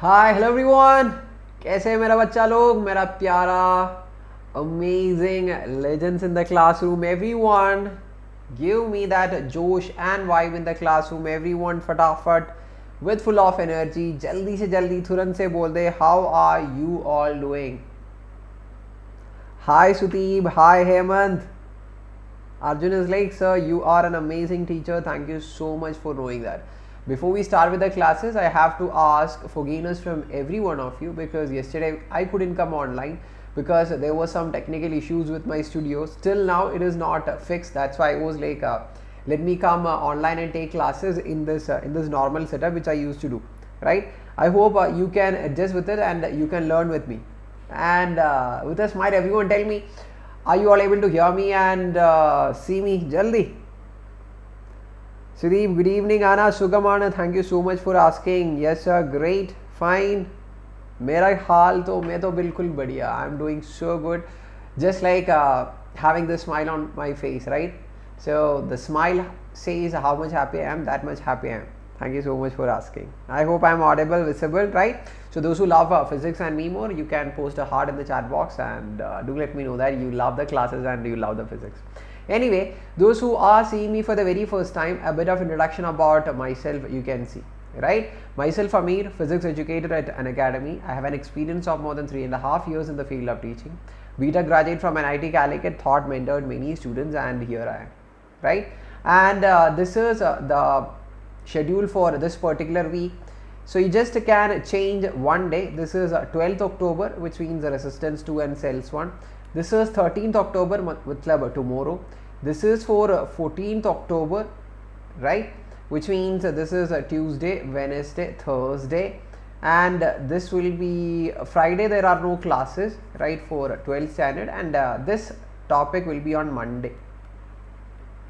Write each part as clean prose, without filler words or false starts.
Hi hello everyone, कैसे है मेरा बच्चा लोग, मेरा प्यारा amazing legends in the classroom everyone. Give me that जोश and vibe in the classroom everyone. फटाफट विद फुल ऑफ एनर्जी, जल्दी से जल्दी तुरंत से बोल दे how are you all doing. Hi Sudeep, hi Hemant. Arjun is like, sir, you are an amazing teacher. Thank you so much for knowing that. Before we start with the classes, I have to ask forgiveness from every one of you because yesterday I couldn't come online because there were some technical issues with my studio. Still now it is not fixed. That's why I was like, let me come online and take classes in this normal setup which I used to do. Right? I hope you can adjust with it and you can learn with me. And with a smile, everyone tell me, are you all able to hear me and see me? Jaldi. Sudeep, good evening. Anna, Sugamana, thank you so much for asking. Yes sir, great, fine. मेरा हाल तो मैं तो बिल्कुल बढ़िया. I'm doing so good. Just like having the smile on my face, right? So the smile says how much happy I am, that much happy I am. Thank you so much for asking. I hope I am audible, visible, right? So those who love physics and me more, you can post a heart in the chat box and do let me know that you love the classes and you love the physics. Anyway, those who are seeing me for the very first time, a bit of introduction about myself you can see, right? Myself Ameer, physics educator at Unacademy. I have an experience of more than 3.5 years in the field of teaching. BTech graduate from NIT Calicut, taught, mentored many students, and here I am, right? And this is the schedule for this particular week. So you just can change one day. This is 12th October, which means resistance 2 and cells 1. This is 13th October, matlab tomorrow. This is for 14th October, right? Which means this is Tuesday, Wednesday, Thursday, and this will be Friday. There are no classes, right, for 12th standard, and this topic will be on Monday.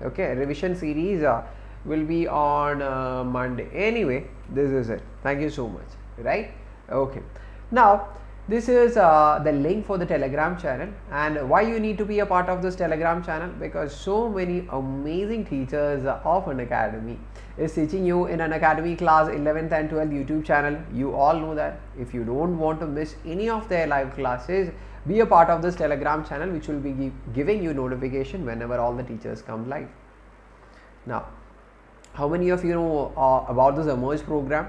Okay, revision series will be on Monday. Anyway, this is it. Thank you so much, right? Okay, now this is the link for the Telegram channel, and why you need to be a part of this Telegram channel, because so many amazing teachers of Unacademy is teaching you in Unacademy Class 11th and 12th YouTube channel. You all know that. If you don't want to miss any of their live classes, be a part of this Telegram channel, which will be giving you notification whenever all the teachers come live. Now, how many of you know about this Emerge program?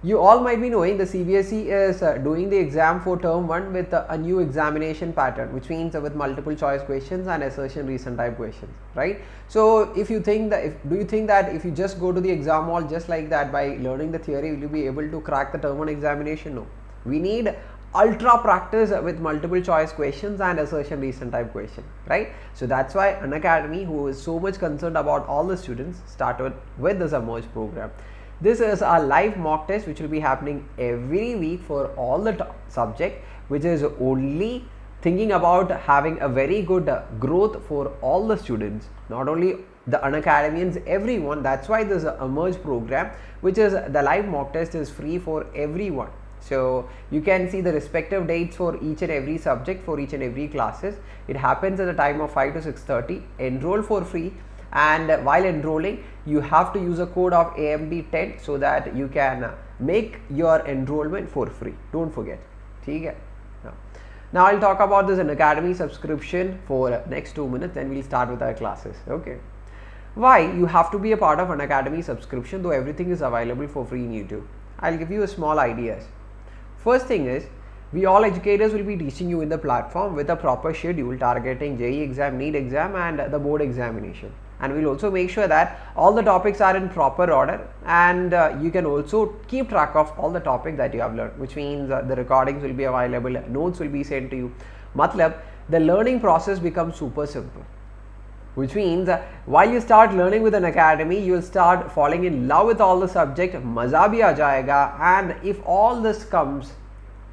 You all might be knowing the CBSE is doing the exam for term 1 with a new examination pattern, which means with multiple choice questions and assertion reason type questions, right? So if you think that, do you think that if you just go to the exam hall just like that by learning the theory, will you be able to crack the term 1 examination? No. We need ultra practice with multiple choice questions and assertion reason type question, right? So that's why Unacademy, who is so much concerned about all the students, started with this Emerge program. This is a live mock test which will be happening every week for all the subject, which is only thinking about having a very good growth for all the students, not only the Unacademians, everyone. That's why this Emerge program, which is the live mock test, is free for everyone. So you can see the respective dates for each and every subject for each and every classes. It happens at the time of 5 to 6:30. Enroll for free, and while enrolling you have to use a code of AMD10 so that you can make your enrollment for free. Don't forget. Okay? Now I'll talk about this Unacademy subscription for next 2 minutes, then we'll start with our classes. Okay. Why you have to be a part of Unacademy subscription, though everything is available for free in YouTube? I'll give you a small ideas. First thing is, we all educators will be teaching you in the platform with a proper schedule targeting JEE exam, NEET exam, and the board examination. And we'll also make sure that all the topics are in proper order, and you can also keep track of all the topics that you have learned, which means the recordings will be available, notes will be sent to you. Matlab, the learning process becomes super simple. Which means while you start learning with Unacademy, you will start falling in love with all the subject, maza bhi aa jayega, and if all this comes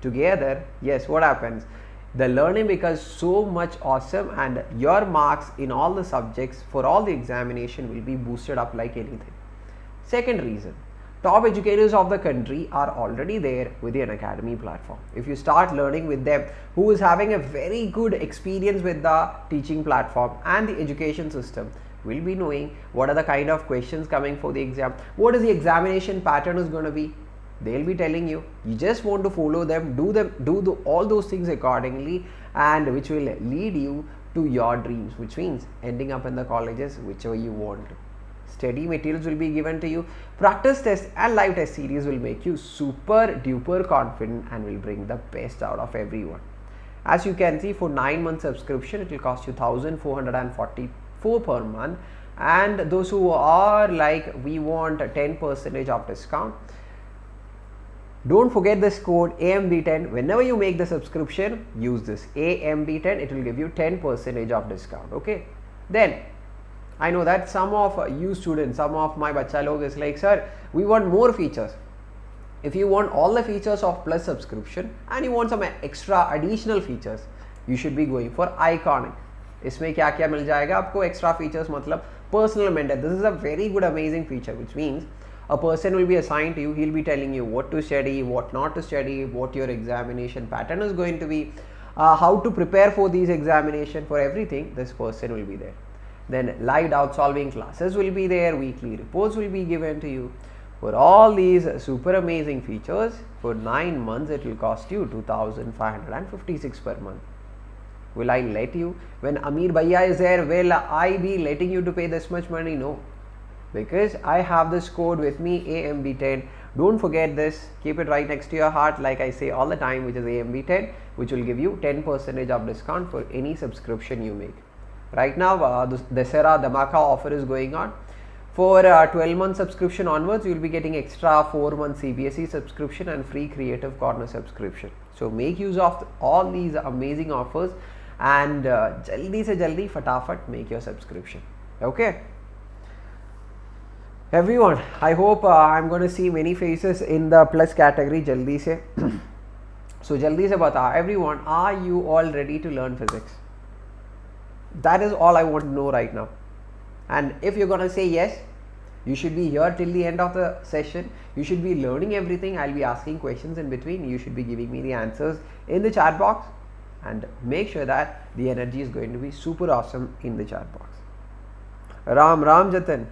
together, yes, what happens? The learning becomes so much awesome, and your marks in all the subjects for all the examination will be boosted up like anything. Second reason, top educators of the country are already there with the Unacademy platform. If you start learning with them, who is having a very good experience with the teaching platform and the education system, We'll be knowing what are the kind of questions coming for the exam, what is the examination pattern is going to be. They'll be telling you. You just want to follow them, do all those things accordingly, and which will lead you to your dreams, which means ending up in the colleges whichever you want. Study materials will be given to you. Practice test and live test series will make you super duper confident and will bring the best out of everyone. As you can see, for 9 months subscription, it will cost you 1,444 per month. And those who are like, we want a 10% of discount, don't forget this code AMB10. Whenever you make the subscription, use this AMB10. It will give you 10% of discount. Okay. Then I know that some of you students, some of my bacha log is like, sir, we want more features. If you want all the features of Plus subscription and you want some extra additional features, you should be going for Iconic. इसमें क्या क्या मिल जाएगा आपको extra features, मतलब personal mentor. This is a very good amazing feature, which means a person will be assigned to you. He'll be telling you what to study, what not to study, what your examination pattern is going to be, how to prepare for these examination, for everything. This person will be there. Then live doubt solving classes will be there, weekly reports will be given to you. For all these super amazing features, for 9 months it will cost you 2,556 per month. Will I let you? When Ameer Bhaiya is there, will I be letting you to pay this much money? No. Because I have this code with me, AMB10. Don't forget this. Keep it right next to your heart, like I say all the time, which is AMB10, which will give you 10% of discount for any subscription you make. Right now, the Dasara Dhamaka offer is going on. For 12-month subscription onwards, you will be getting extra 4-month CBSE subscription and free Creative Corner subscription. So make use of all these amazing offers and jaldi se jaldi fatafat make your subscription. Okay. Everyone, I hope I'm going to see many faces in the Plus category jaldi se. So jaldi se bata everyone, are you all ready to learn physics? That is all I want to know right now. And if you're going to say yes, you should be here till the end of the session. You should be learning everything. I'll be asking questions in between. You should be giving me the answers in the chat box, and make sure that the energy is going to be super awesome in the chat box. Ram Jatin.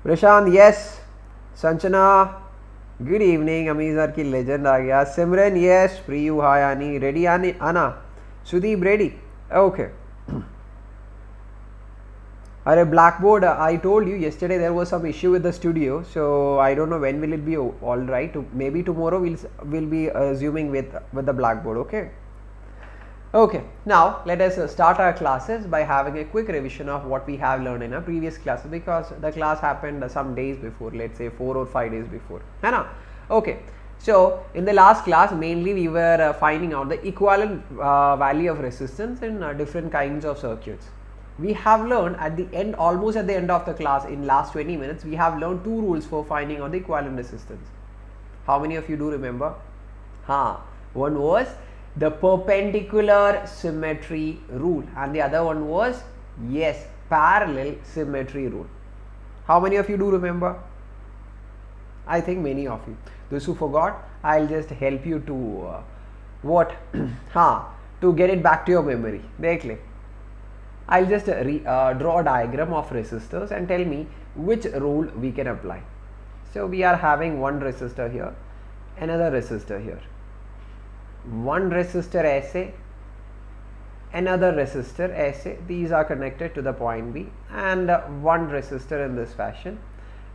Prashant, yes. Sanchana, good evening. Amizar ki legend aa gaya. Simran, yes. Priyu, hi Ani. Ready Anna? Sudeep, ready? Okay. Blackboard, I told you yesterday there was some issue with the studio, so I don't know when will it be all right. Maybe tomorrow we'll be resuming with the Blackboard. Okay, now let us start our classes by having a quick revision of what we have learned in our previous classes, because the class happened some days before, let's say 4 or 5 days before. Okay, so in the last class mainly we were finding out the equivalent value of resistance in different kinds of circuits. We have learned at the end, almost at the end of the class, in last 20 minutes, we have learned 2 rules for finding out the equivalent resistance. How many of you do remember? One was the perpendicular symmetry rule, and the other one was, yes, parallel symmetry rule. How many of you do remember? I think many of you. Those who forgot, I'll just help you to to get it back to your memory. Dekh. I'll just draw a diagram of resistors and tell me which rule we can apply. So we are having one resistor here, another resistor here. One resistor ऐसे, another resistor ऐसे. These are connected to the point B, and one resistor in this fashion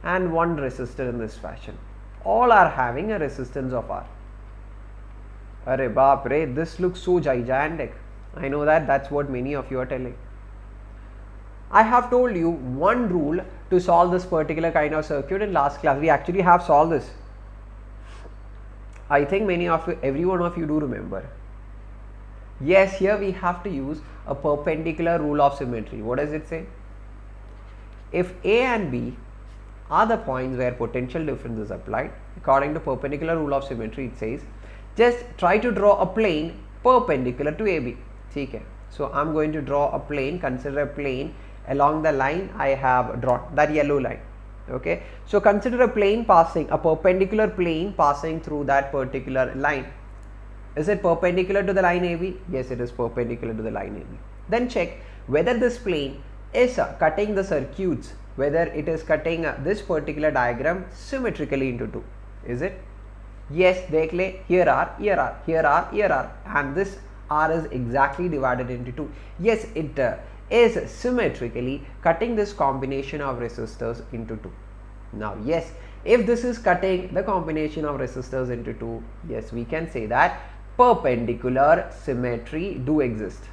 and one resistor in this fashion. All are having a resistance of R. Arre baap re, this looks so gigantic. I know that, that's what many of you are telling. I have told you one rule to solve this particular kind of circuit in last class. We actually have solved this. I think many of you, every one of you do remember. Yes, here we have to use a perpendicular rule of symmetry. What does it say? If A and B are the points where potential difference is applied, according to perpendicular rule of symmetry, it says just try to draw a plane perpendicular to AB. Okay. So I'm going to draw a plane, consider a plane along the line I have drawn, that yellow line. Okay, so consider a plane passing, a perpendicular plane passing through that particular line. Is it perpendicular to the line AB? Yes, it is perpendicular to the line AB. Then check whether this plane is cutting the circuits, whether it is cutting this particular diagram symmetrically into two. Is it? Yes, dekh le, here are, here are, here are, here are, and this R is exactly divided into two. Yes, it is symmetrically cutting this combination of resistors into two. Now, yes, if this is cutting the combination of resistors into two, yes, we can say that perpendicular symmetry do exist.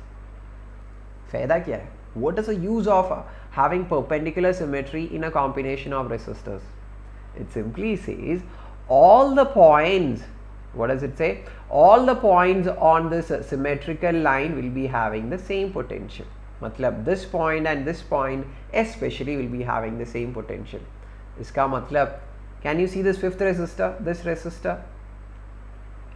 Fayda kya hai? What is the use of having perpendicular symmetry in a combination of resistors? It simply says all the points, what does it say? All the points on this symmetrical line will be having the same potential. Matlab this point and this point especially will be having the same potential. Iska matlab, can you see this fifth resistor, this resistor?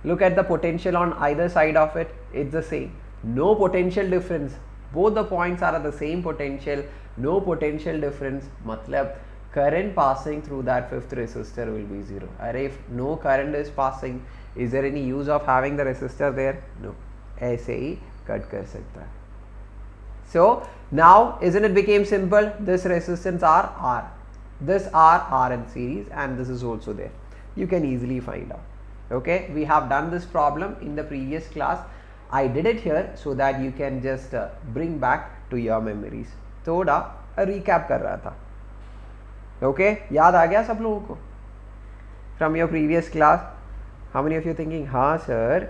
Look at the potential on either side of it, it's the same. No potential difference. Both the points are at the same potential, no potential difference. Matlab, current passing through that fifth resistor will be zero. Or if no current is passing, is there any use of having the resistor there? No. Aise hi cut kar sakta hai. So now, isn't it became simple? This resistance R, this R in series, and this is also there. You can easily find out. Okay, we have done this problem in the previous class. I did it here so that you can just bring back to your memories. थोड़ा recap कर रहा था. Okay, याद आ गया सब लोगों को? From your previous class, how many of you thinking, हाँ sir,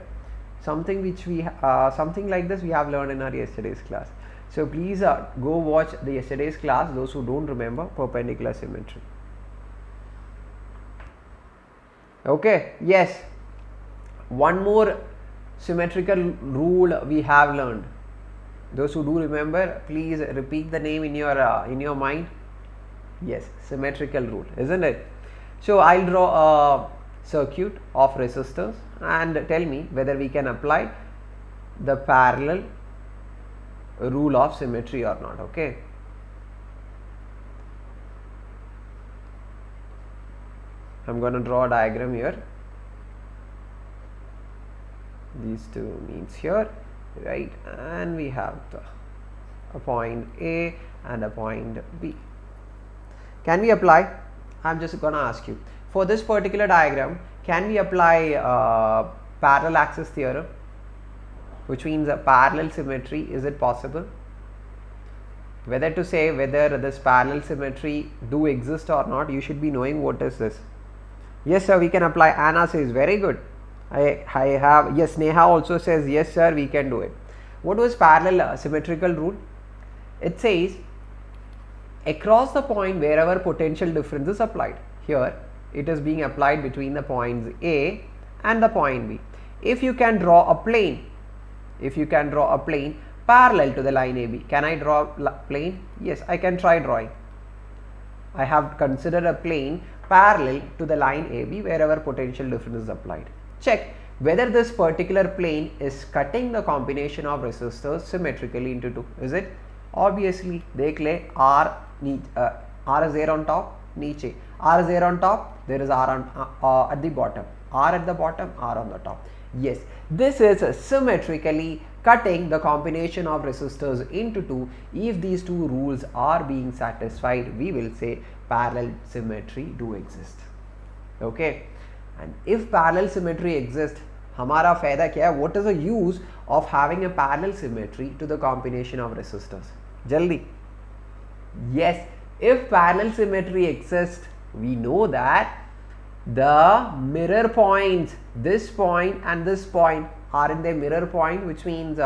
something which we something like this we have learned in our yesterday's class. So please go watch the yesterday's class, those who don't remember perpendicular symmetry. Okay, yes, one more symmetrical rule we have learned. Those who do remember, please repeat the name in your mind. Yes, symmetrical rule, isn't it? So I'll draw a circuit of resistors and tell me whether we can apply the parallel rule of symmetry or not. Okay, I'm going to draw a diagram here. These two means here, right, and we have a point A and a point B. Can we apply? I'm just going to ask you, for this particular diagram, can we apply parallel axis theorem, which means a parallel symmetry? Is it possible? Whether to say whether this parallel symmetry do exist or not, you should be knowing what is this. Yes sir, we can apply. Anna says very good. I have, yes, Neha also says yes sir, we can do it. What was parallel symmetrical rule? It says across the point wherever potential difference is applied. Here it is being applied between the points A and the point B. If you can draw a plane, parallel to the line AB, can I draw a plane? Yes, I can try drawing. I have considered a plane parallel to the line AB wherever potential difference is applied. Check whether this particular plane is cutting the combination of resistors symmetrically into two. Is it? Obviously, dekh le, R is there on top, niche. R is there on top, there is R on, at the bottom. R at the bottom, R on the top. Yes, this is symmetrically cutting the combination of resistors into two. If these two rules are being satisfied, we will say parallel symmetry do exist. Okay, and if parallel symmetry exists, हमारा फायदा क्या है? What is the use of having a parallel symmetry to the combination of resistors? Jaldi. Yes, if parallel symmetry exists, we know that the mirror points, this point and this point, are in their mirror point, which means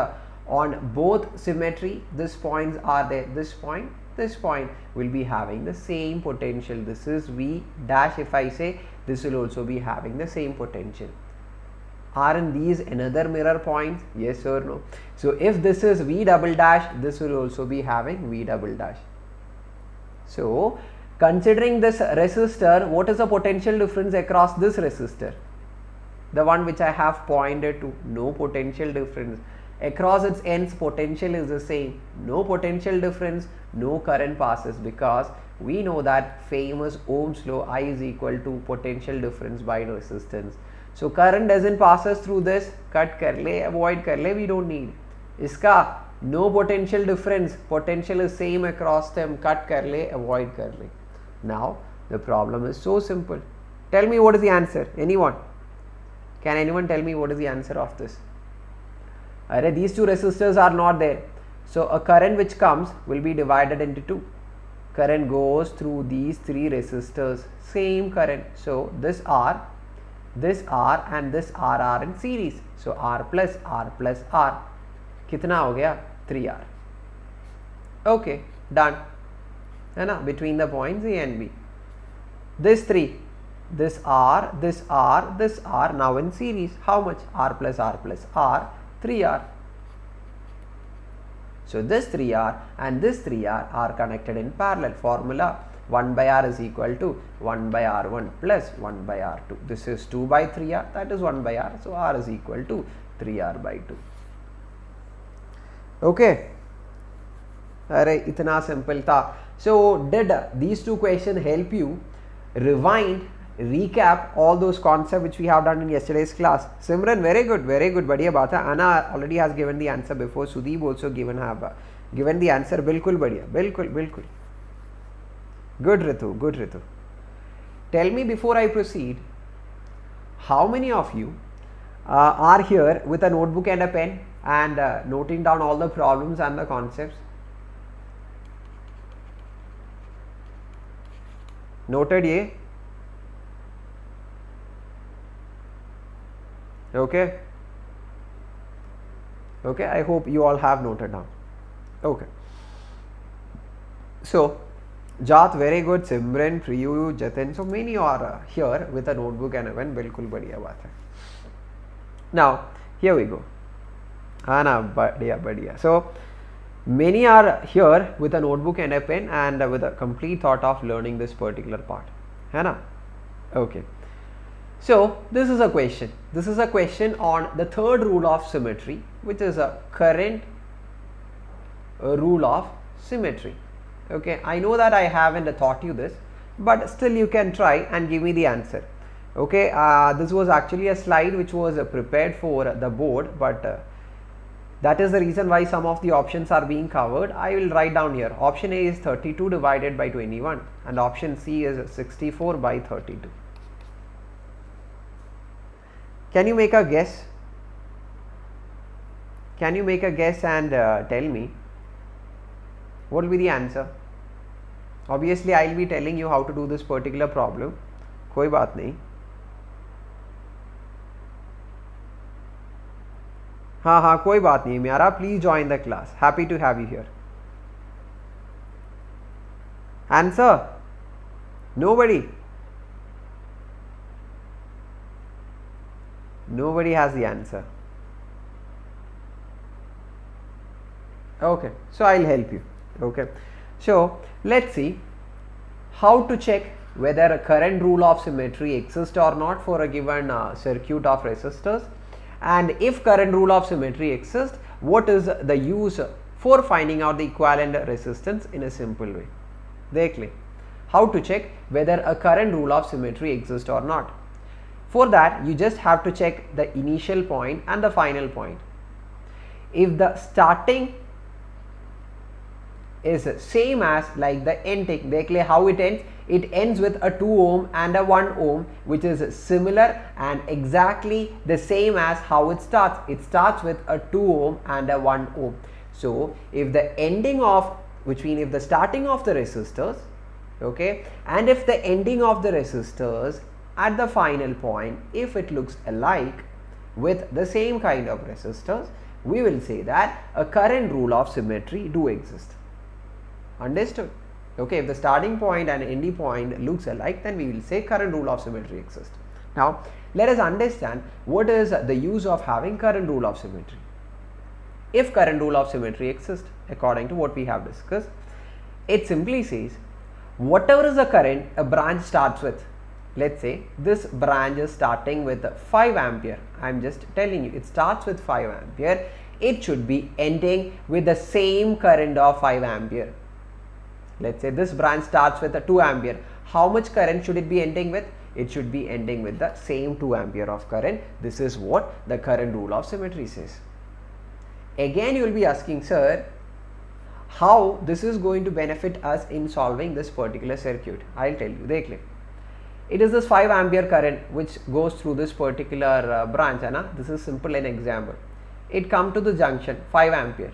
on both symmetry, these points are there. This point will be having the same potential. This is V dash. If I say, this will also be having the same potential. Are in these another mirror points? Yes or no? So if this is V double dash, this will also be having V double dash. So considering this resistor, what is the potential difference across this resistor? The one which I have pointed to, no potential difference. Across its ends, potential is the same. No potential difference, no current passes, because we know that famous Ohm's law, I is equal to potential difference by resistance. So current doesn't passes through this, cut kar le, avoid kar le, we don't need. Iska no potential difference, potential is same across them, cut kar le, avoid kar le. Now the problem is so simple. Tell me what is the answer, anyone? Can anyone tell me what is the answer of this? Alright, these two resistors are not there, so a current which comes will be divided into two. Current goes through these three resistors, same current. So this R and this R are in series. So R plus R plus R. Kitna ho gaya? 3R. Okay, done. है ना? Between the points A and B. This 3, this R, this R, this R now in series. How much? R plus R plus R, 3R. So this 3R and this 3R are connected in parallel. Formula 1 by R is equal to 1 by R1 plus 1 by R2. This is 2 by 3R, that is 1 by R. So R is equal to 3R by 2. Okay. Array, itna simple tha. So did these two questions help you rewind, recap all those concepts which we have done in yesterday's class? Simran, very good, badhiya baat hai. Anna already has given the answer before. Sudeep also given the answer. Bilkul badhiya, bilkul. Good Ritu. Tell me before I proceed, how many of you are here with a notebook and a pen and noting down all the problems and the concepts? Noted ye? Okay, I hope you all have noted down. Okay, so Jat, very good. Simran, Priyu, Jatin, so many are here with a notebook and a pen. Bilkul badhiya baat hai. Now here we go. Ana badhiya. So many are here with a notebook and a pen and with a complete thought of learning this particular part. Hai na? Okay. So this is a question. This is a question on the third rule of symmetry, which is a current rule of symmetry. Okay, I know that I haven't taught you this, but still you can try and give me the answer. Okay, this was actually a slide which was prepared for the board, but that is the reason why some of the options are being covered. I will write down here. Option A is 32 divided by 21 and option C is 64 by 32. Can you make a guess? Can you make a guess and tell me what will be the answer? Obviously, I will be telling you how to do this particular problem. कोई बात नहीं. हाँ कोई बात नहीं म्यारा. Please join the class. Happy to have you here. Answer? Nobody. Nobody has the answer. Okay, so I'll help you. Okay, so let's see how to check whether a current rule of symmetry exists or not for a given circuit of resistors, and if current rule of symmetry exists, what is the use for finding out the equivalent resistance in a simple way. Dekh le how to check whether a current rule of symmetry exists or not. For that, you just have to check the initial point and the final point. If the starting is same as like the ending, dekh le how it ends. It ends with a 2 ohm and a 1 ohm, which is similar and exactly the same as how it starts. It starts with a 2 ohm and a 1 ohm. So if the ending of if the starting of the resistors, okay, and if the ending of the resistors at the final point, if it looks alike with the same kind of resistors, we will say that a current rule of symmetry do exist. Understood? Okay, if the starting point and ending point looks alike, then we will say current rule of symmetry exists. Now let us understand what is the use of having current rule of symmetry. If current rule of symmetry exists according to what we have discussed, it simply says whatever is the current a branch starts with. Let's say this branch is starting with 5 ampere. I am just telling you it starts with 5 ampere. It should be ending with the same current of 5 ampere. Let's say this branch starts with a 2 ampere. How much current should it be ending with? It should be ending with the same 2 ampere of current. This is what the current rule of symmetry says. Again you will be asking, sir, how this is going to benefit us in solving this particular circuit. I'll tell you. देख ले. It is this 5 ampere current which goes through this particular branch, है ना? This is simple an example. It come to the junction 5 ampere.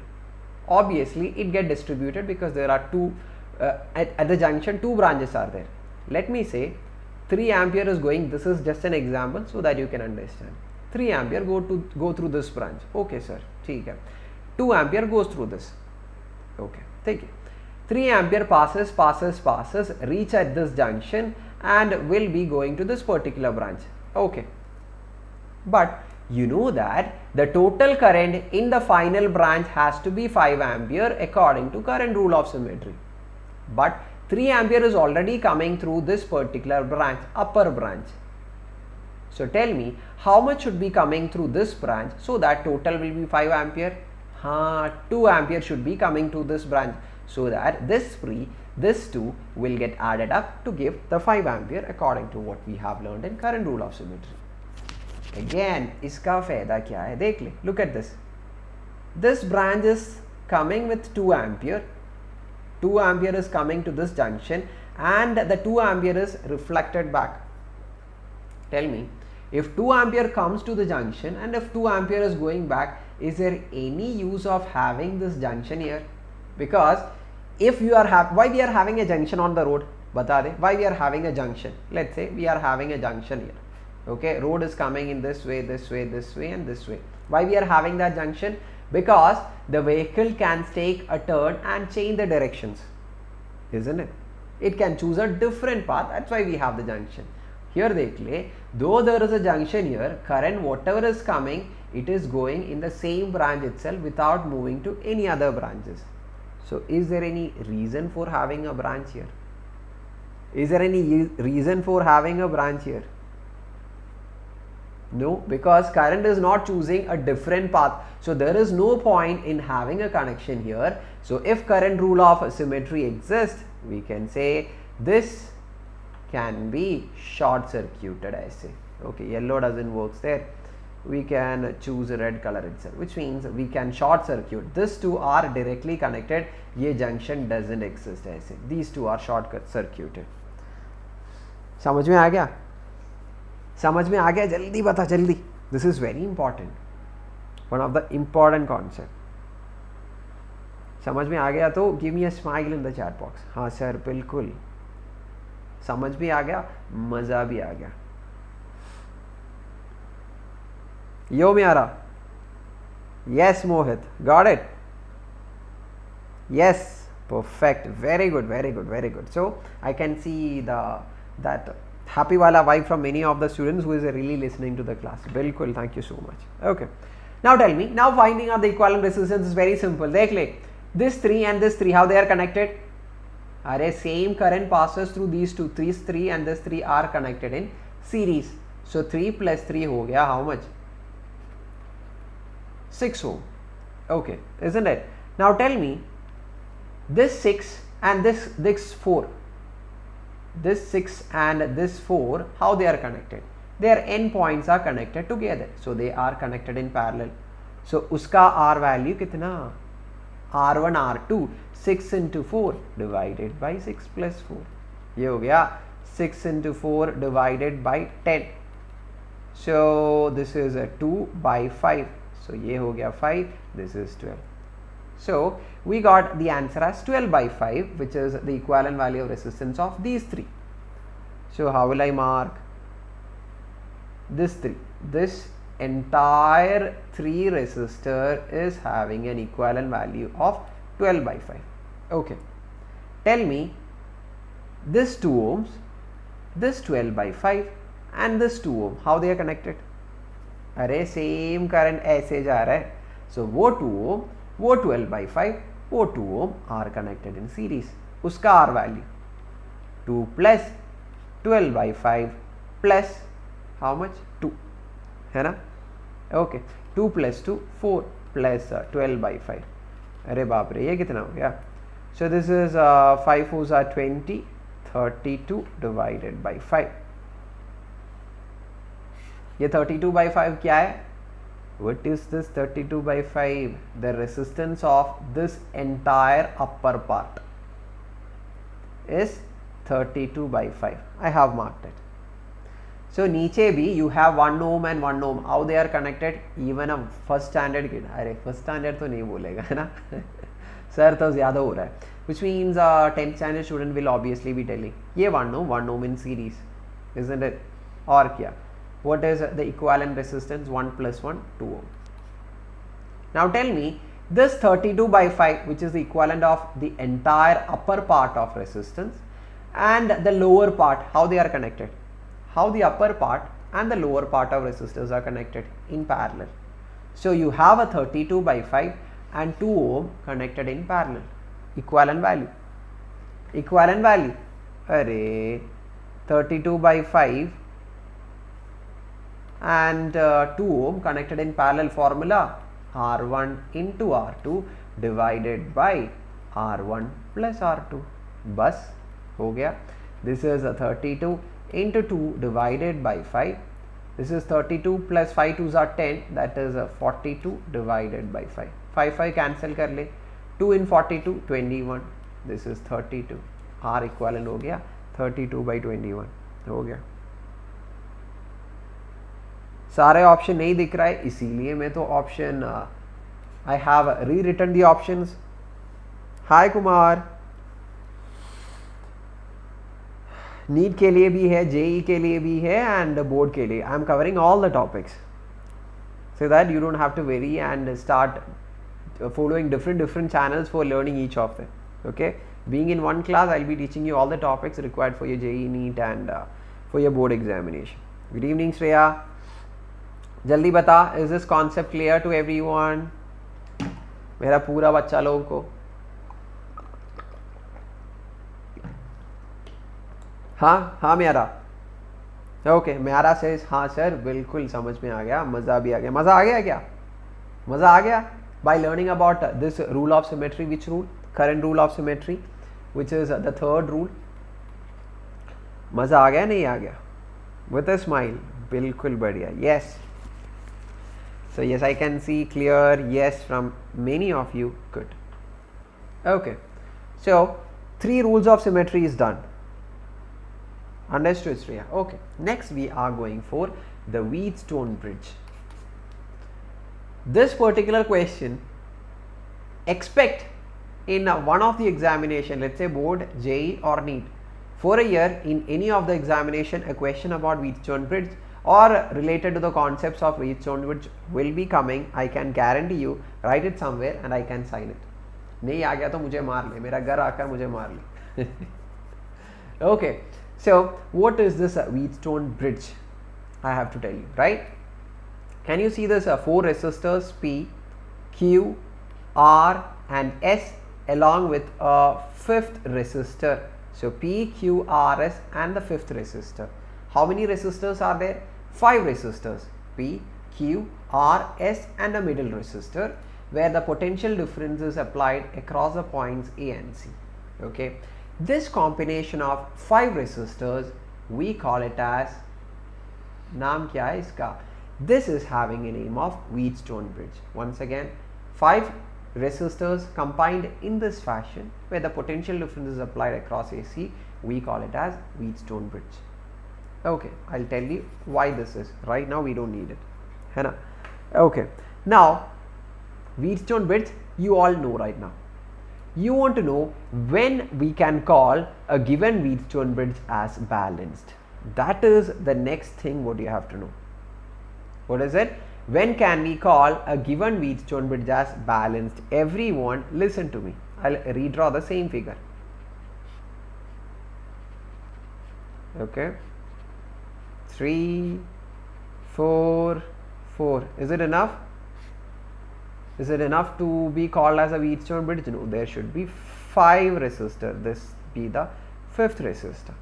Obviously it get distributed because there are two at the junction 2 branches are there. Let me say 3 ampere is going, this is just an example so that you can understand. 3 ampere go through this branch. Okay sir, ठीक है. 2 ampere goes through this. Okay, take it. 3 ampere passes, reach at this junction and will be going to this particular branch. Okay, but you know that the total current in the final branch has to be 5 ampere according to current rule of symmetry. But 3 ampere is already coming through this particular branch, upper branch. So tell me, how much should be coming through this branch so that total will be 5 ampere? 2 ampere should be coming to this branch so that this 2 will get added up to give the 5 ampere according to what we have learned in current rule of symmetry. Again, इसका फायदा क्या है देख ले. Look at this. This branch is coming with 2 ampere. 2 ampere is coming to this junction and the 2 ampere is reflected back. Tell me, if 2 ampere comes to the junction and if 2 ampere is going back, is there any use of having this junction here? Because if you are why we are having a junction on the road? Bata de, why we are having a junction? Let's say we are having a junction here. Okay, road is coming in this way and this way. Why we are having that junction? Because the vehicle can take a turn and change the directions, isn't it? It can choose a different path. That's why we have the junction. Here dekh le, though there is a junction here, current whatever is coming, it is going in the same branch itself without moving to any other branches. So is there any reason for having a branch here? Is there any reason for having a branch here? No, because current is not choosing a different path. So there is no point in having a connection here. So if current rule of symmetry exists, we can say this can be short circuited ऐसे. Okay, yellow doesn't work there. We can choose a red color itself, which means we can short circuit. These two are directly connected. ये junction doesn't exist ऐसे. These two are short circuited. समझ में आ गया? समझ में आ गया? जल्दी बता जल्दी. This is very important. One of the important concept. समझ में आ गया तो give me a smile in the chat box. हाँ सर बिल्कुल. समझ भी आ गया, मजा भी आ गया. Yo Miara. Yes Mohit. Got it? Yes. Perfect. Very good, very good, very good. So I can see that happy wala vibe from many of the students who is really listening to the class. Bilkul, thank you so much. Okay. Now tell me, now finding out the equivalent resistance is very simple. Dekh le, this 3 and this 3, how they are connected? Are same current passes through these two. 3 and this 3 are connected in series. So 3 plus 3 ho gaya how much? 6 ohm. Okay, isn't it? Now tell me, this 6 and this 4. This 6 and this 4, how they are connected? Their endpoints are connected together. So they are connected in parallel. So uska R value kitna? R1, R2, 6 into 4 divided by 6 plus 4. Ye ho gaya 6 into 4 divided by 10. So this is a 2 by 5. So ye ho gaya 5, this is 12. So we got the answer as 12 by 5, which is the equivalent value of resistance of these 3. So how will I mark? This 3. This entire 3 resistor is having an equivalent value of 12 by 5. Okay. Tell me, this 2 ohms, this 12 by 5 and this 2 ohm, how they are connected? अरे same current ऐसे जा रहा है. So वो 2 ohm, वो 12 by 5, वो 2 ohm are connected in series. उसका R value 2 plus 12 by 5 plus how much? 2 है ना? Okay, 2 plus 2 4 plus 12 by 5. अरे बाप रे ये कितना हो गया? So this is 5 4s are 20, 32 divided by 5. ये 32 by 5 क्या है? What is this 32 by 5? The resistance of this entire upper part is 32 by 5. I have marked it. So नीचे भी you have 1 ohm and 1 ohm. How they are connected? Even a first standard kid. अरे first standard तो नहीं बोलेगा है ना sir तो ज़्यादा हो रहा है. Which means 10th standard student will obviously be telling ये 1 ohm in series, isn't it? और क्या? What is the equivalent resistance? 1 plus 1, 2 ohm. Now tell me, this 32 by 5, which is the equivalent of the entire upper part of resistance, and the lower part, how they are connected? How the upper part and the lower part of resistors are connected in parallel. So you have a 32 by 5 and 2 ohm connected in parallel. Equivalent value. Equivalent value. Array 32 by 5 and 2 ohm connected in parallel. Formula R1 into R2 divided by R1 plus R2. Bus हो गया. This is a 32 into 2 divided by 5. This is 32 plus 5 2s are 10, that is a 42 divided by 5. 5 cancel कर ले. 2 in 42 21. This is 32. R equivalent हो गया 32 by 21 हो गया. सारे option नहीं दिख रहा है इसीलिए मैं तो option I have rewritten the options. Hi Kumar. NEET के लिए भी है, जेई के लिए भी है एंड बोर्ड के लिए. I am covering all the topics so that you don't have to vary and start following different channels for learning each of them. Okay, being in one class I'll be teaching you all the topics required for your JEE NEET and for your board examination. Good evening Shreya. जल्दी बता, is this concept clear to everyone? मेरा पूरा बच्चा लोगों को. हाँ मेरा. Okay मेरा से हाँ सर बिल्कुल समझ में आ गया, मज़ा भी आ गया. मज़ा आ गया क्या? मज़ा आ गया by learning about this rule of symmetry. Which rule? Current rule of symmetry, which is the third rule. मज़ा आ गया नहीं आ गया? With a smile. बिल्कुल बढ़िया. Yes. So yes, I can see clear yes from many of you. Good. Okay. So 3 rules of symmetry is done. Understood, Shreya? Okay. Next we are going for the Wheatstone Bridge. This particular question, expect in one of the examination, let's say board, JEE or NEET, for a year in any of the examination, a question about Wheatstone Bridge or related to the concepts of Wheatstone Bridge will be coming. I can guarantee you. Write it somewhere and I can sign it. नहीं आ गया तो मुझे मार ले, मेरा घर आकर मुझे मार ले. Okay. So what is this Wheatstone Bridge? I have to tell you, right? Can you see this 4 resistors P, Q, R and S along with a 5th resistor. So P, Q, R, S and the 5th resistor. How many resistors are there? 5 resistors P, Q, R, S and a middle resistor where the potential difference is applied across the points A and C. Okay. This combination of 5 resistors we call it as, नाम क्या है इसका? This is having a name of Wheatstone Bridge. Once again, 5 resistors combined in this fashion where the potential difference is applied across AC, we call it as Wheatstone Bridge. Okay, I'll tell you why this is. Right now we don't need it. है ना? Okay, now Wheatstone Bridge you all know right now. You want to know when we can call a given Wheatstone Bridge as balanced. That is the next thing what you have to know. What is it? When can we call a given Wheatstone Bridge as balanced? Everyone listen to me. I'll redraw the same figure. Okay. 3, 4, 4. Is it enough? Is it enough to be called as a Wheatstone Bridge? No, there should be 5 resistors. This be the 5th resistor.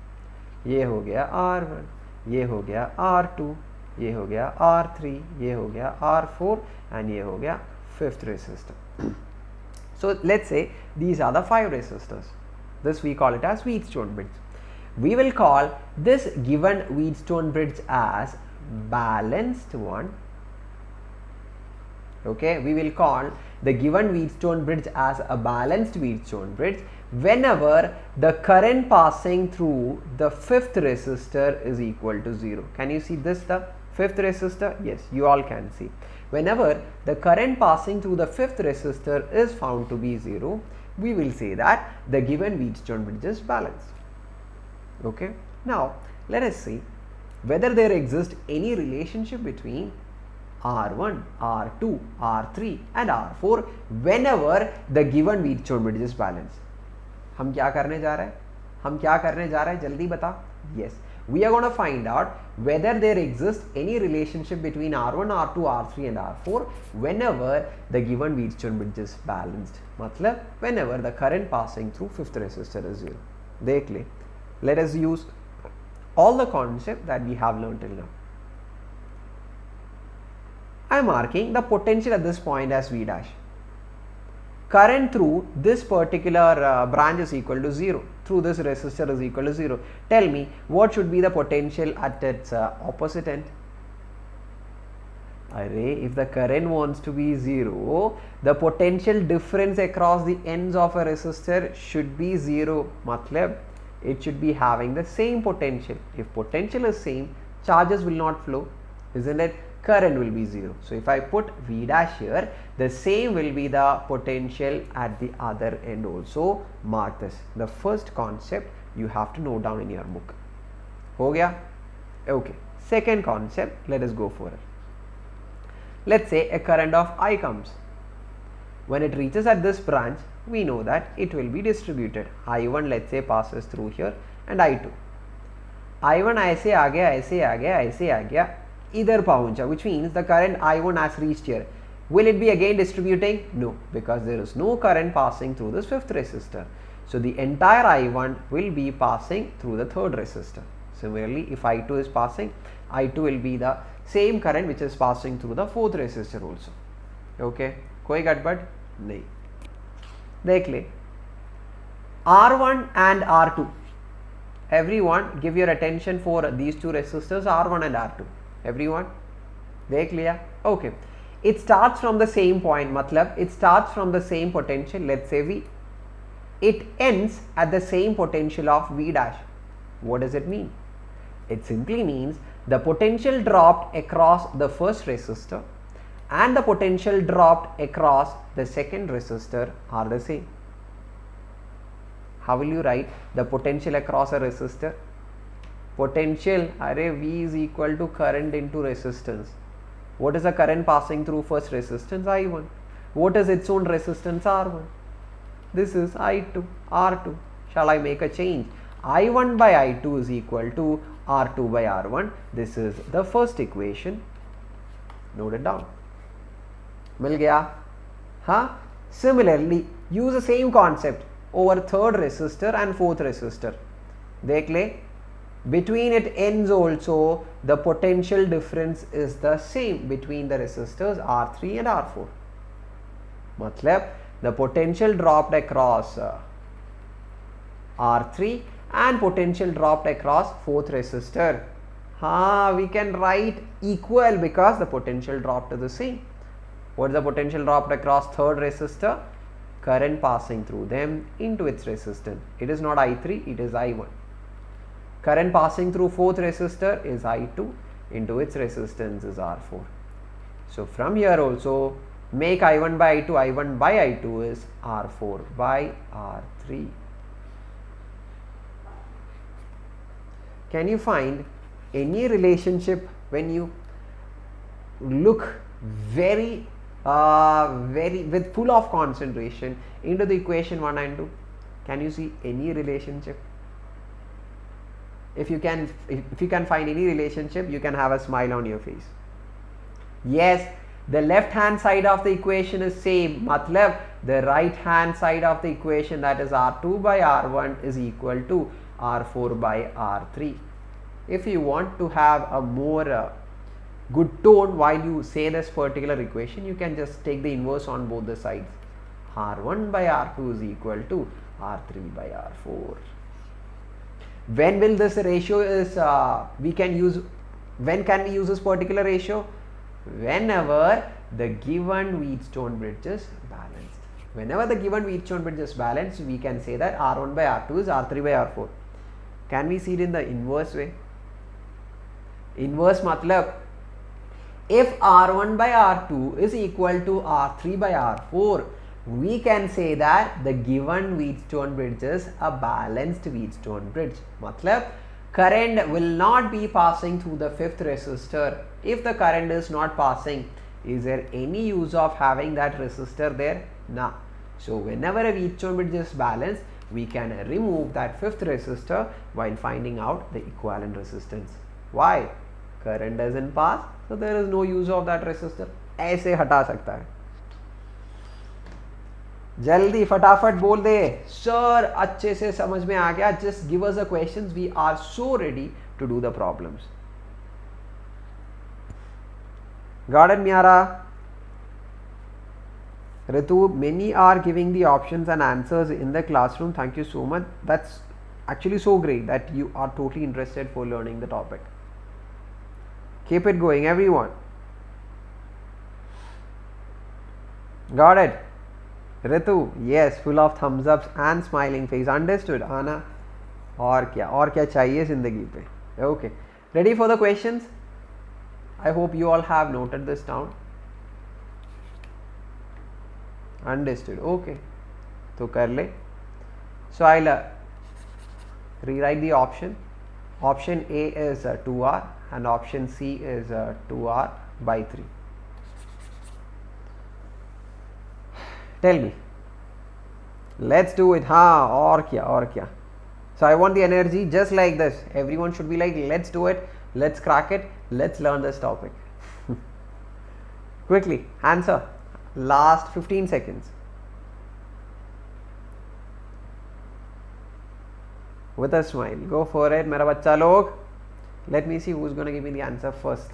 ये हो गया R1, ये हो गया R2, ये हो गया R3, ये हो गया R4 and ये हो गया 5th resistor. So let's say these are the 5 resistors. This we call it as Wheatstone Bridge. We will call this given Wheatstone Bridge as balanced one Okay, we will call the given Wheatstone bridge as a balanced Wheatstone bridge whenever the current passing through the fifth resistor is equal to 0. Can you see this, the fifth resistor? Yes, you all can see. Whenever the current passing through the fifth resistor is found to be 0, we will say that the given Wheatstone bridge is balanced. Okay, now let us see whether there exists any relationship between R1, R2, R3 and R4 whenever the given Wheatstone bridge is balanced. हम क्या करने जा रहे हैं? हम क्या करने जा रहे हैं? जल्दी बता. Yes, we are going to find out whether there exists any relationship between R1, R2, R3 and R4 whenever the given Wheatstone bridge is balanced. मतलब whenever the current passing through fifth resistor is 0. देख ले. Let us use all the concept that we have learned till now. I am marking the potential at this point as V dash. Current through this particular branch is equal to 0. Through this resistor is equal to 0. Tell me what should be the potential at its opposite end. Array, if the current wants to be 0, the potential difference across the ends of a resistor should be 0. Matlab, it should be having the same potential. If potential is same, charges will not flow, isn't it? Current will be 0. So if I put V dash here, the same will be the potential at the other end also. Mark this. The first concept you have to note down in your book. Ho gaya? Okay. Second concept, let us go for it. Let's say a current of I comes. When it reaches at this branch, we know that it will be distributed. I1 let's say passes through here and I2. I1 ऐसे आ गया, ऐसे आ गया, ऐसे आ गया, इधर पहुंचा, which means the current I1 has reached here. Will it be again distributing? No, because there is no current passing through this fifth resistor. So the entire I1 will be passing through the third resistor. Similarly, if I2 is passing, I2 will be the same current which is passing through the fourth resistor also. Okay, कोई गड़बड़ नहीं. देख ले, R1 and R2. Everyone give your attention for these two resistors R1 and R2. Everyone देख लिया? Okay, it starts from the same point, मतलब it starts from the same potential, let's say V. It ends at the same potential of V dash. What does it mean? It simply means the potential dropped across the first resistor and the potential dropped across the second resistor are the same. How will you write the potential across a resistor? Potential, array V is equal to current into resistance. What is the current passing through first resistance? I1. What is its own resistance? R1. This is I2, R2. Shall I make a change? I1 by I2 is equal to R2 by R1. This is the first equation. Note it down. मिल गया? Huh? Similarly, use the same concept over third resistor and fourth resistor. देख ले, between it ends also the potential difference is the same between the resistors R3 and R4. मतलब the potential dropped across R3 and potential dropped across fourth resistor. We can write equal because the potential dropped is the same. What is the potential dropped across third resistor? Current passing through them into its resistance. It is not I3, it is I1. Current passing through fourth resistor is I2, into its resistance is R4. So from here also make I1 by I2, I1 by I2 is R4 by R3. Can you find any relationship when you look very with full of concentration into the equation 1 and 2? Can you see any relationship? If you can find any relationship, you can have a smile on your face. Yes, the left hand side of the equation is same. Matlab, the right hand side of the equation, that is R2 by R1 is equal to R4 by R3. If you want to have a more good tone while you say this particular equation, you can just take the inverse on both the sides. R1 by R2 is equal to R3 by R4. When will this ratio is when can we use this particular ratio? Whenever the given Wheatstone bridge is balanced. Whenever the given Wheatstone bridge is balanced, we can say that R1 by R2 is R3 by R4. Can we see it in the inverse way? Inverse matlab, if R1 by R2 is equal to R3 by R4, we can say that the given Wheatstone bridge is a balanced Wheatstone bridge. Matlab, current will not be passing through the fifth resistor. If the current is not passing, is there any use of having that resistor there? No. So whenever a Wheatstone bridge is balanced, we can remove that fifth resistor while finding out the equivalent resistance. Why? Current doesn't pass, so there is no use of that resistor. ऐसे हटा सकता है. जल्दी फटाफट बोल दे sir, अच्छे से समझ में आ गया. Just give us the questions. We are so ready to do the problems. Got it, Miara? Ritu, many are giving the options and answers in the classroom. Thank you so much. That's actually so great that you are totally interested for learning the topic. Keep it going, everyone. Got it? Ritu, yes, full of thumbs ups and smiling face. Understood, Anna? और क्या चाहिए जिंदगी पे? Okay. Ready for the questions? I hope you all have noted this down. Understood. Okay. तो कर ले. So I'll rewrite the option. Option A is 2R and option C is 2R by 3. Tell me. Let's do it. हाँ, और क्या. So I want the energy just like this. Everyone should be like, let's do it, let's crack it, let's learn this topic. Quickly, answer. Last 15 seconds. With a smile. Go for it, मेरा बच्चा लोग. Let me see who's going to give me the answer first.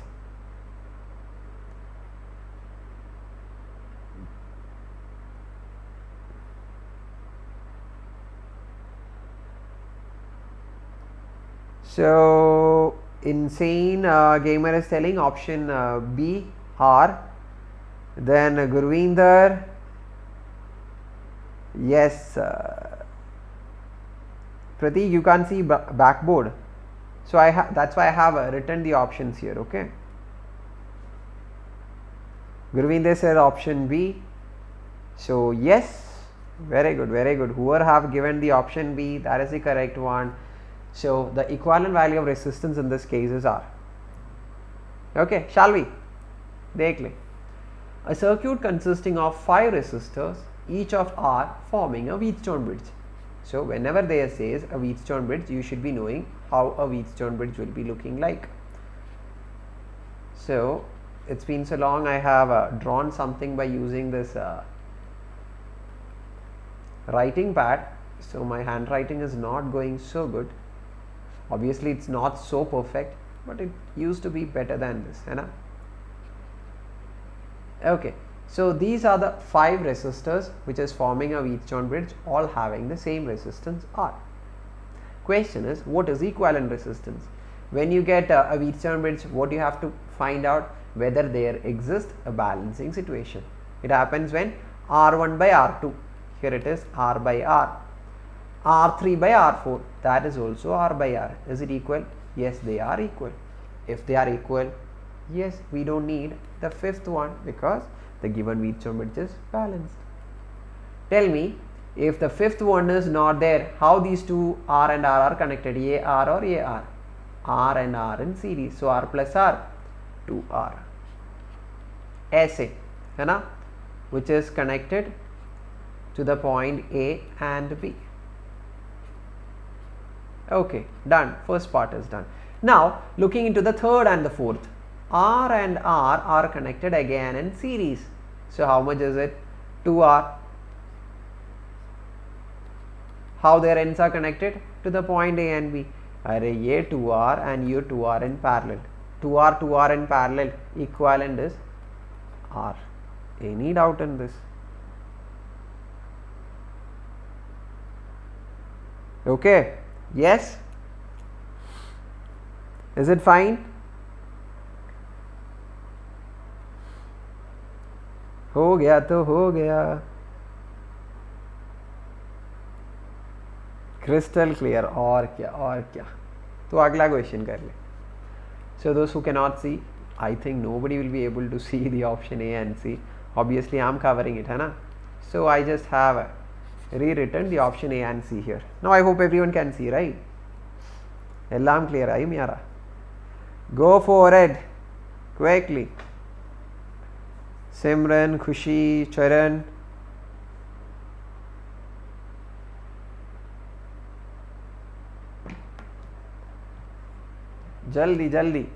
So insane gamer is telling option B, R. Then Gurvinder, yes. Pratik, you can't see backboard, so that's why I have written the options here. Okay. Gurvinder said option B. So yes, very good. Whoever have given the option B, that is the correct one. So the equivalent value of resistance in this case is R. Okay, shall we? Dekh le. A circuit consisting of 5 resistors, each of R forming a Wheatstone bridge. So whenever there says a Wheatstone bridge, you should be knowing how a Wheatstone bridge will be looking like. So it's been so long, I have drawn something by using this writing pad. So my handwriting is not going so good. Obviously it's not so perfect, but it used to be better than this, है ना? Okay, so these are the 5 resistors which is forming a Wheatstone bridge, all having the same resistance R. Question is, what is equivalent resistance? When you get a Wheatstone bridge, what you have to find out? Whether there exists a balancing situation. It happens when R1 by R2, here it is R by R. R3 by R4, that is also R by R. Is it equal? Yes, they are equal. If they are equal, yes, we don't need the fifth one because the given Wheatstone bridge is balanced. Tell me, if the fifth one is not there, how these two R and R are connected? Ye R or ye R? R and R in series. So R plus R, 2R. ऐसे, है ना? Which is connected to the point A and B. Okay, done. First part is done. Now looking into the third and the fourth. R and R are connected again in series. So how much is it? 2R. How their ends are connected? To the point A and B. Array ye 2R and you 2R in parallel. 2R in parallel. Equivalent is R. Any doubt in this? Okay. Yes? Is it fine? हो गया तो हो गया, crystal clear. और क्या और क्या। तो अगला क्वेश्चन कर ले। So those who cannot see, I think nobody will be able to see the option A and C. Obviously I'm covering it, है ना? So I just have rewritten the option A and C here. Now I hope everyone can see, right? Ellam clear ayi mera. Go for it quickly. Simran, Khushi, Charan. Jaldi, jaldi.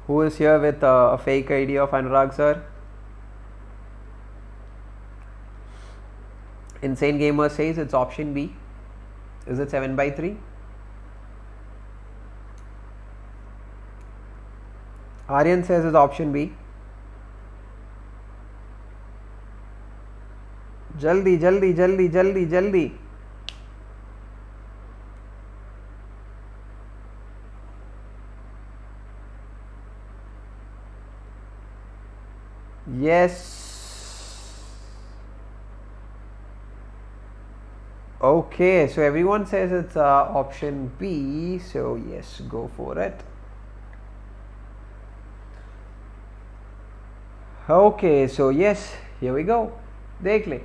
Who is here with a fake ID of Anurag sir? Insane Gamer says it's option B. Is it 7/3? Aryan says it's option B. Jaldi, jaldi, jaldi, jaldi, jaldi. Yes. Okay, so everyone says it's option B, so yes, go for it. Okay, so yes, here we go. Dekh le.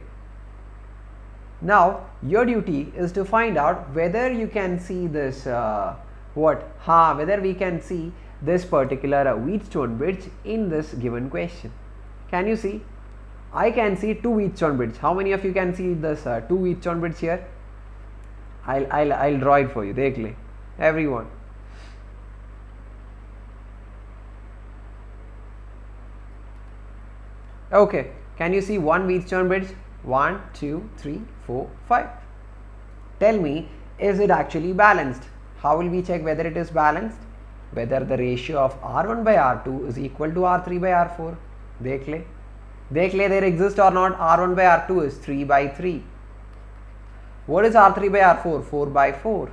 Now your duty is to find out whether you can see this whether we can see this particular Wheatstone Bridge in this given question. Can you see? I can see two Wheatstone Bridge. How many of you can see this two Wheatstone Bridge here? I'll draw it for you. Dekh le. Everyone. Okay. Can you see one Wheatstone Bridge? 1, 2, 3, 4, 5. Tell me, is it actually balanced? How will we check whether it is balanced? Whether the ratio of R1 by R2 is equal to R3 by R4. Dekh le. Dekh le, there exists or not. R1 by R2 is 3/3. What is R3 by R4? 4/4.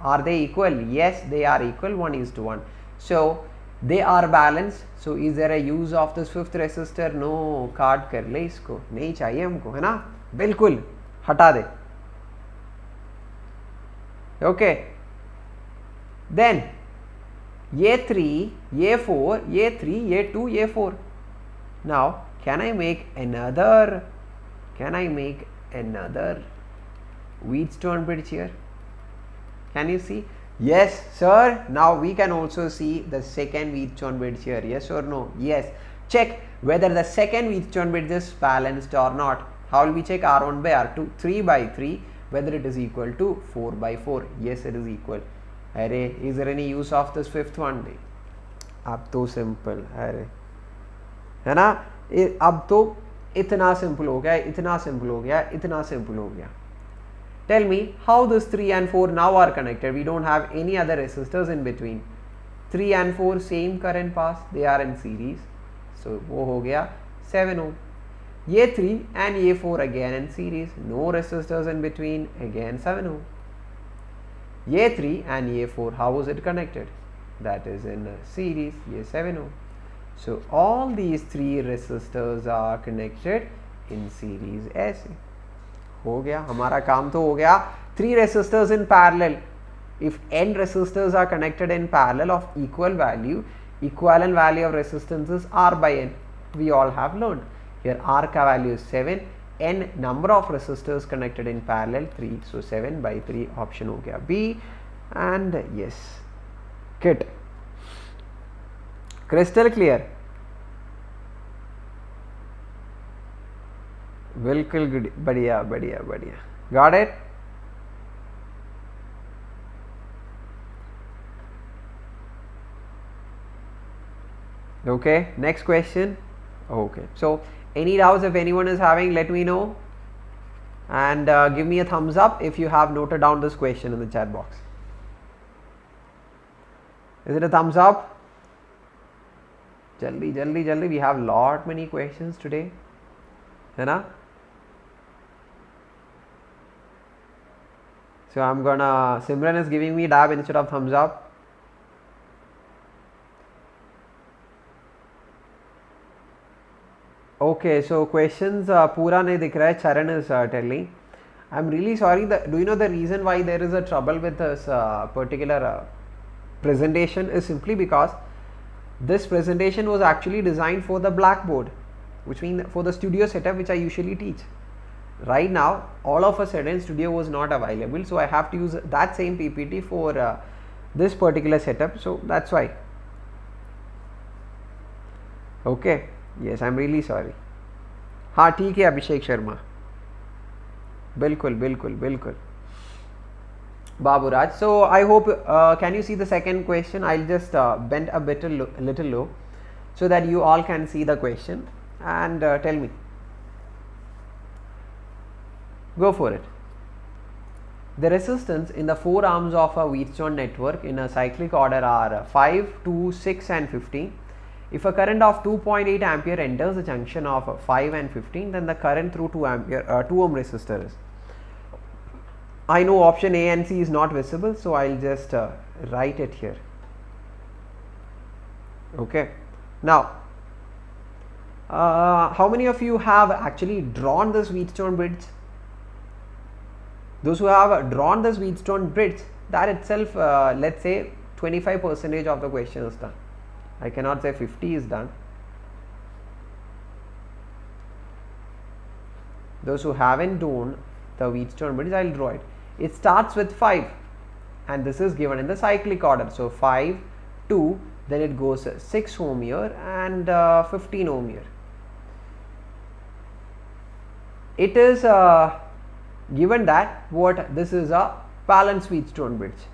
Are they equal? Yes, they are equal. 1:1. So they are balanced. So is there a use of this fifth resistor? No. काट कर ले इसको, नहीं चाहिए हमको, है ना? बिल्कुल हटा दे. Okay. Then ये 3, ये 4, ये 3, ये 2, ये 4. Now can I make another Wheatstone Bridge here? Can you see? Yes sir. Now we can also see the second Wheatstone Bridge here. Yes or no? Yes. Check whether the second Wheatstone Bridge is balanced or not. How will we check? R1 by R2, 3/3, whether it is equal to 4/4. Yes, it is equal. अरे is there any use of this fifth one? अब तो simple अरे है ना, अब तो इतना simple हो गया, इतना simple हो गया, इतना simple हो गया. Tell me how this 3 and 4 now are connected. We don't have any other resistors in between. 3 and 4 same current pass, they are in series. So वो हो गया 7 ohm. ये 3 and ये 4 again in series, no resistors in between, again 7 ohm. ये 3 and ये 4, how was it connected? That is in series, ये 7 ohm. So all these three resistors are connected in series ऐसे. हो गया, हमारा काम तो हो गया. 3 resistors in parallel. If n resistors are connected in parallel of equal value, equivalent value of resistance is R by n. We all have learned. Here R का value is 7, n number of resistors connected in parallel 3, so 7/3 option हो गया B, and yes, kit. Crystal clear? बिल्कुल बढ़िया बढ़िया बढ़िया. Got it? Okay, next question. Okay, so any doubts if anyone is having, let me know, and give me a thumbs up if you have noted down this question in the chat box. Is it a thumbs up? Jaldi jaldi jaldi, we have lot many questions today, है ना? So I'm gonna, Simran is giving me dab instead of thumbs up. Okay, so questions पूरा नहीं दिख रहा है. Charan is telling. I'm really sorry. Do you know the reason why there is a trouble with this particular presentation is simply because this presentation was actually designed for the blackboard, which means for the studio setup which I usually teach. Right now, all of a sudden studio was not available, so I have to use that same PPT for this particular setup. So that's why. Okay. Yes, I'm really sorry. हाँ ठीक है अभिषेक शर्मा. बिल्कुल बिल्कुल बिल्कुल. Baburaj. So I hope can you see the second question? I'll just bend a bit little low so that you all can see the question and tell me. Go for it. The resistance in the four arms of a Wheatstone network in a cyclic order are 5, 2, 6 and 15. If a current of 2.8 ampere enters the junction of 5 and 15, then the current through 2 ohm resistor is. I know option A and C is not visible, so I'll just write it here. Okay. Now, how many of you have actually drawn this Wheatstone bridge? Those who have drawn this Wheatstone bridge, that itself, let's say 25% of the question is done. I cannot say 50 is done. Those who haven't drawn the Wheatstone bridge, I'll draw it. It starts with 5 and this is given in the cyclic order. So 5, 2, then it goes 6 ohm here and 15 ohm here. It is given that what this is a balanced Wheatstone bridge.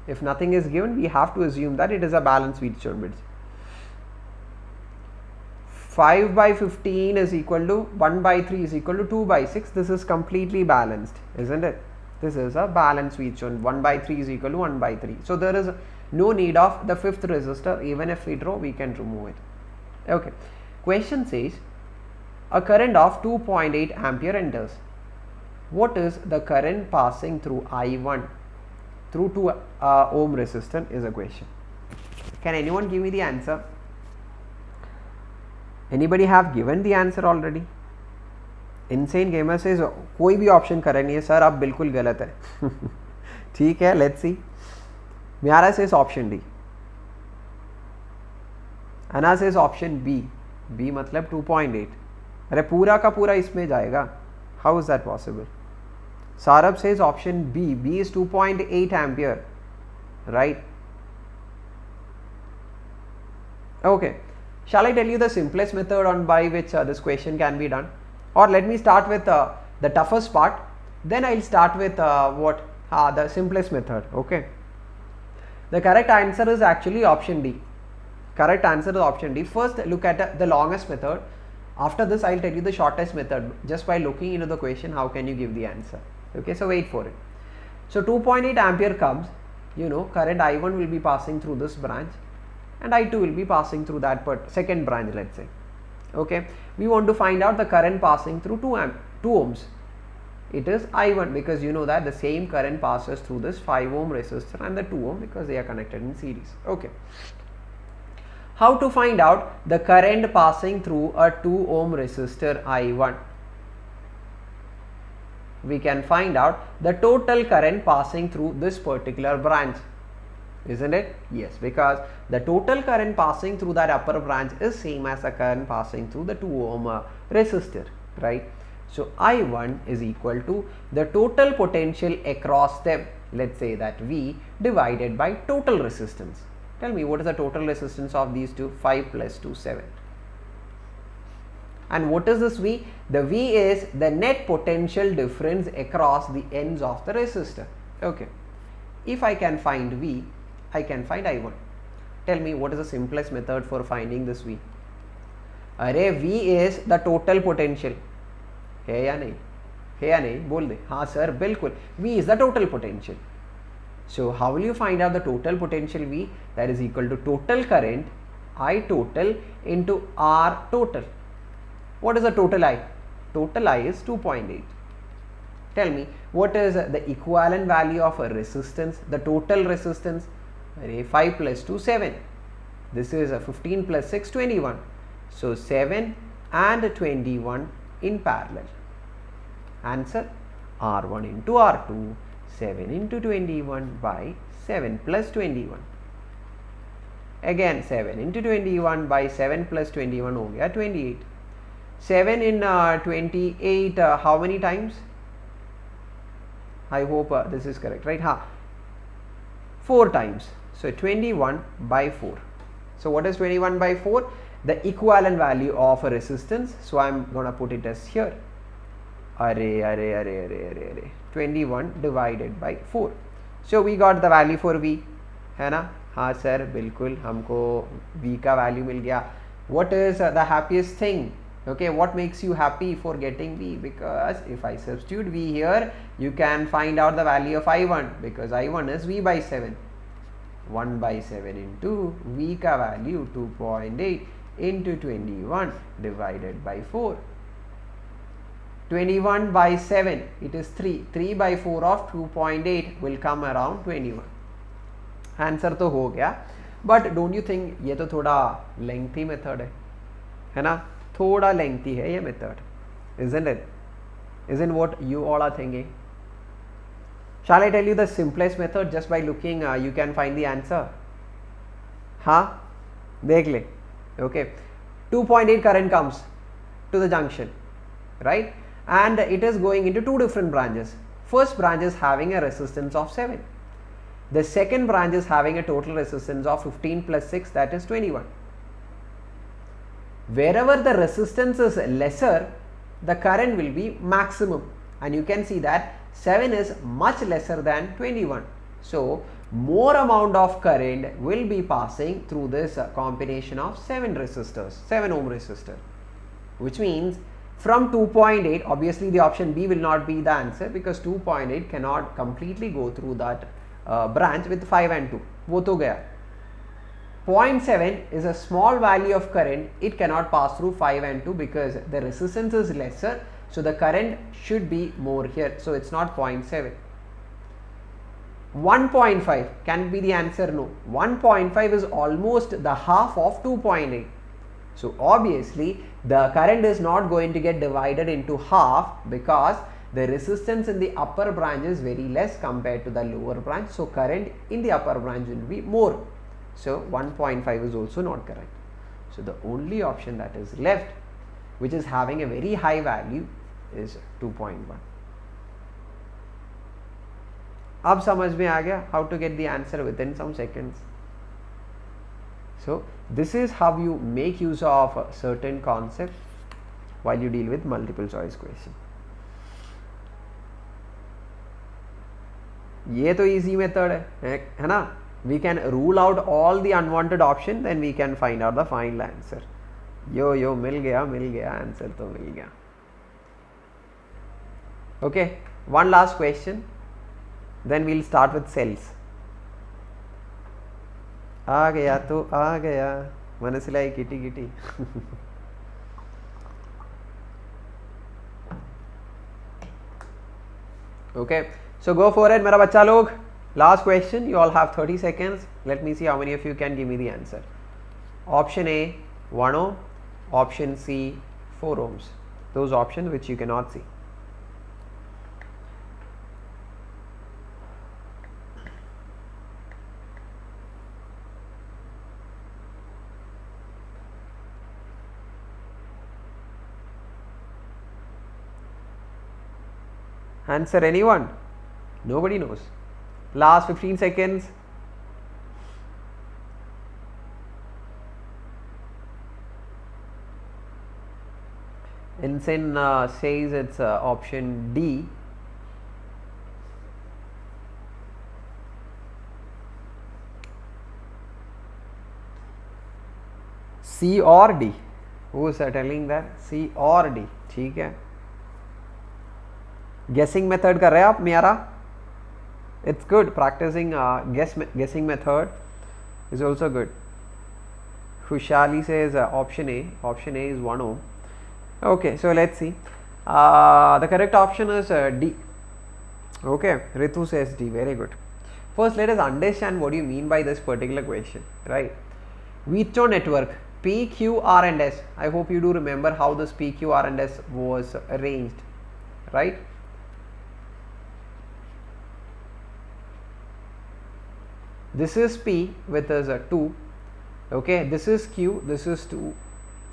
If nothing is given, we have to assume that it is a balanced Wheatstone bridge. 5 by 15 is equal to 1 by 3 is equal to 2 by 6. This is completely balanced, isn't it? This is a balanced Wheatstone. 1 by 3 is equal to 1 by 3. So there is no need of the fifth resistor. Even if we draw, we can remove it. Okay. Question says a current of 2.8 ampere enters. What is the current passing through I1 through 2 ohm resistor is a question. Can anyone give me the answer? Anybody have given the answer already? Insane Gamer says कोई भी option करे नहीं है sir, आप बिल्कुल गलत है. ठीक है, let's see. Myara says option D. Anna says option B. B मतलब 2.8. अरे पूरा का पूरा इसमें जाएगा. How is that possible? Sarab says option B. B is 2.8 ampere, right? Okay. Shall I tell you the simplest method on by which this question can be done? Or let me start with the toughest part. Then I'll start with the simplest method. Okay. The correct answer is actually option D. Correct answer is option D. First, look at the longest method. After this, I'll tell you the shortest method. Just by looking into the question, how can you give the answer? Okay, so wait for it. So 2.8 ampere comes, current I1 will be passing through this branch and I2 will be passing through that second branch, let's say. Okay, we want to find out the current passing through 2 ohms. It is I1 because you know that the same current passes through this 5 ohm resistor and the 2 ohm because they are connected in series. Okay. How to find out the current passing through a 2 ohm resistor I1? We can find out the total current passing through this particular branch, isn't it? Yes, because the total current passing through that upper branch is same as the current passing through the 2 ohm resistor, right? So I1 is equal to the total potential across them. Let's say that V divided by total resistance. Tell me, what is the total resistance of these two? 5 plus 2, 7. And what is this V? The V is the net potential difference across the ends of the resistor. Okay. If I can find V, I can find I1. Tell me, what is the simplest method for finding this V? अरे V is the total potential. है या नहीं? है या नहीं? बोल दे. हाँ sir, बिल्कुल. V is the total potential. So how will you find out the total potential V? That is equal to total current I total into R total. What is the total I? Total I is 2.8. Tell me, what is the equivalent value of a resistance? The total resistance? 5 plus 2, 7. This is a 15 plus 6, 21. So 7 and 21 in parallel. Answer R1 into R2, 7 into 21 by 7 plus 21. Again 7 into 21 by 7 plus 21 हो गया 28. 7 in 28 how many times? I hope this is correct, right? 4 times. So 21 by 4. So what is 21 by 4? The equivalent value of a resistance. So I am gonna put it as here. 21 divided by 4. So we got the value for V, है ना? हाँ sir बिल्कुल हमको V का value मिल गया. What is the happiest thing? Okay, what makes you happy for getting V? Because if I substitute V here, you can find out the value of I1, because I1 is V by 7. 1 by 7 into V ka value 2.8 into 21 divided by 4. 21 by 7, it is 3. 3 by 4 of 2.8 will come around 21. Answer तो हो गया, but don't you think ये तो थोड़ा lengthy method है ना? थोड़ा lengthy है ये method, isn't it? Isn't what you all are thinking? Shall I tell you the simplest method? Just by looking you can find the answer. हाँ देख ले. Okay, 2.8 current comes to the junction, right? And it is going into two different branches. First branch is having a resistance of 7. The second branch is having a total resistance of 15 plus 6, that is 21. Wherever the resistance is lesser, the current will be maximum, and you can see that 7 is much lesser than 21. So more amount of current will be passing through this combination of 7 resistors, 7 ohm resistor, which means from 2.8, obviously the option B will not be the answer, because 2.8 cannot completely go through that branch with 5 and 2. वो तो गया. 0.7 is a small value of current. It cannot pass through 5 and 2 because the resistance is lesser. So the current should be more here. So it's not 0.7. 1.5 can be the answer. No. 1.5 is almost the half of 2.8. So obviously the current is not going to get divided into half, because the resistance in the upper branch is very less compared to the lower branch. So current in the upper branch will be more. So 1.5 is also not correct. So the only option that is left, which is having a very high value, is 2.1. अब समझ में आ गया how to get the answer within some seconds. So this is how you make use of a certain concept while you deal with multiple choice question. ये तो easy method है ना? We can rule out all the unwanted option, then we can find out the final answer. यो मिल गया answer तो मिल गया. Okay, one last question, then we'll start with cells. आ गया तो आ गया, मनसिलाई किटी किटी. Okay, so go for it मेरा बच्चा लोग. Last question, you all have 30 seconds. Let me see how many of you can give me the answer. Option A 1 ohm, option C 4 ohms. Those options which you cannot see. Answer anyone? Nobody knows. Last 15 seconds. NCERT says it's option D. C or D? Who is telling that? C or D? ठीक है. Guessing method कर रहे हैं आप मेरा? It's good. Practicing guessing method is also good. Khushali says option A. Option A is 1 ohm. Okay, so let's see. The correct option is D. Okay, Ritu says D. Very good. First, let us understand what you mean by this particular question, right? Wheatstone network P, Q, R and S. I hope you do remember how this P, Q, R and S was arranged, right? This is P with as a 2, okay, this is Q, this is 2,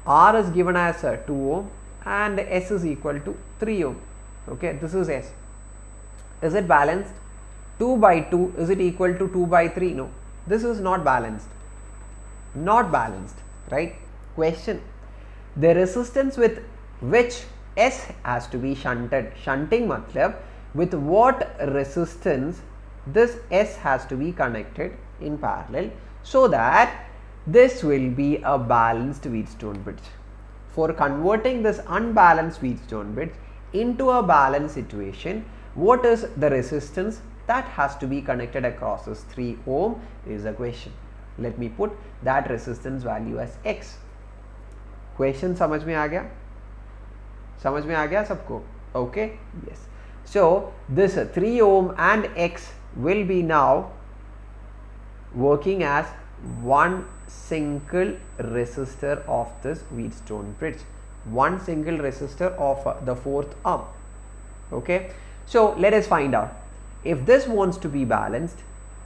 R is given as a 2 ohm and S is equal to 3 ohm, okay, this is S. Is it balanced? 2 by 2, is it equal to 2 by 3? No, this is not balanced, right? Question, the resistance with which S has to be shunted, shunting matlab with what resistance this S has to be connected in parallel so that this will be a balanced Wheatstone bridge. For converting this unbalanced Wheatstone bridge into a balanced situation, what is the resistance that has to be connected across this 3 ohm is a question. Let me put that resistance value as X. Question समझ में आ गया? समझ में आ गया सबको? Okay, yes. So this 3 ohm and X will be now working as one single resistor of this Wheatstone bridge, one single resistor of the 4th arm. Okay, so let us find out if this wants to be balanced.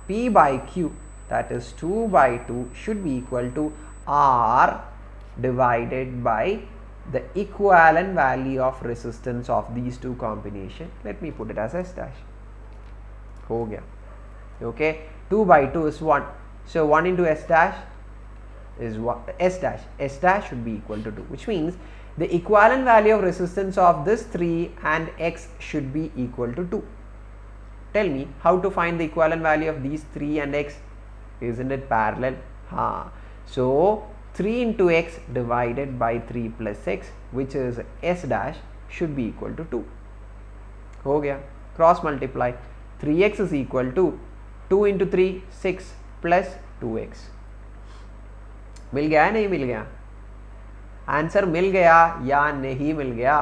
P by Q, that is 2 by 2, should be equal to R divided by the equivalent value of resistance of these two combination. Let me put it as S dash. हो गया. Okay, 2 by 2 is 1, so 1 into S dash is S dash should be equal to 2, which means the equivalent value of resistance of this 3 and X should be equal to 2. Tell me how to find the equivalent value of these 3 and X. Isn't it parallel? So 3 into X divided by 3 plus X, which is S dash, should be equal to 2. हो गया. Cross multiply. 3x is equal to 2 into 3, 6 plus 2x. मिल गया या नहीं मिल गया? Answer मिल गया या नहीं मिल गया?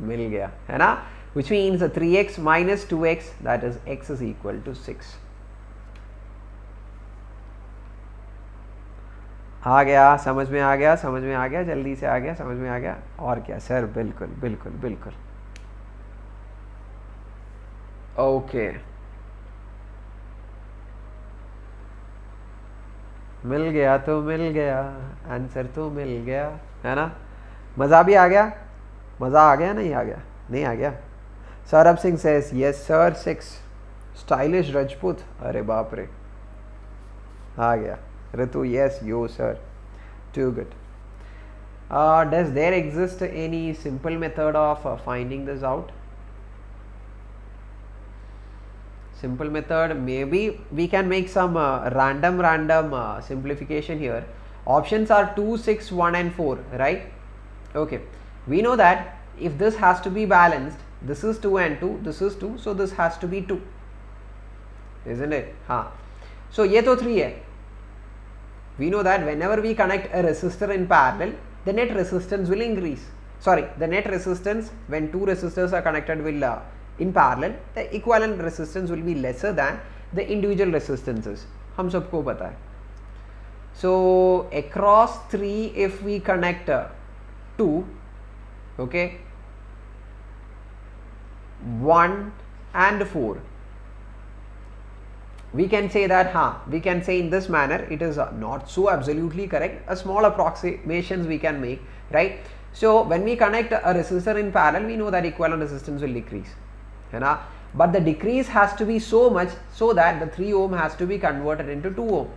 मिल गया है ना? Which means 3x minus 2x, that is x is equal to 6. आ गया, समझ में आ गया, समझ में आ गया, जल्दी से आ गया, समझ में आ गया. और क्या सर? बिल्कुल बिल्कुल बिल्कुल. ओके, मिल गया तो मिल गया, आंसर तो मिल गया, है ना? मज़ा भी आ गया? मज़ा आ गया नहीं आ गया? नहीं आ गया? Saurabh Singh says yes sir 6. Stylish Rajput, अरे बाप रे, आ गया. Ritu, yes, you sir, too good. Does there exist any simple method of finding this out? Simple method, maybe we can make some random simplification here. Options are 2, 6, 1 and 4, right? Okay, we know that if this has to be balanced, this is 2 and 2, this is 2, so this has to be 2, isn't it? So ये तो 3 है. We know that whenever we connect a resistor in parallel, the net resistance will increase. Sorry, the net resistance when two resistors are connected will in parallel, the equivalent resistance will be lesser than the individual resistances. हम सबको पता है. So across 3, if we connect 2, okay, 1 and 4, we can say that we can say in this manner. It is not so absolutely correct. A small approximations we can make, right? So when we connect a resistor in parallel, we know that equivalent resistance will decrease, but the decrease has to be so much so that the 3 ohm has to be converted into 2 ohm.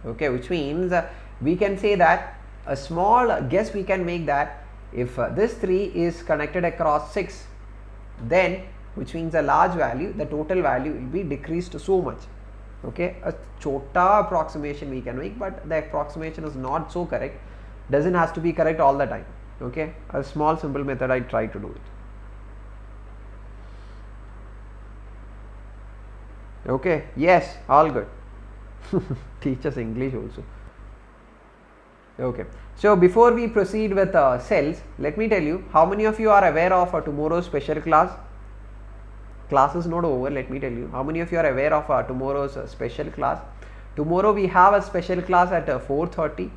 Okay, which means we can say that a small guess we can make that if this 3 is connected across 6, then which means a large value, the total value will be decreased so much. Okay, a chota approximation we can make, but the approximation is not so correct, doesn't has to be correct all the time. Okay, a small simple method I try to do it. Okay, yes, all good. Teach us English also. Okay, so before we proceed with cells, let me tell you how many of you are aware of tomorrow's special class. Class is not over. Let me tell you how many of you are aware of tomorrow's special class. Tomorrow we have a special class at 4:30,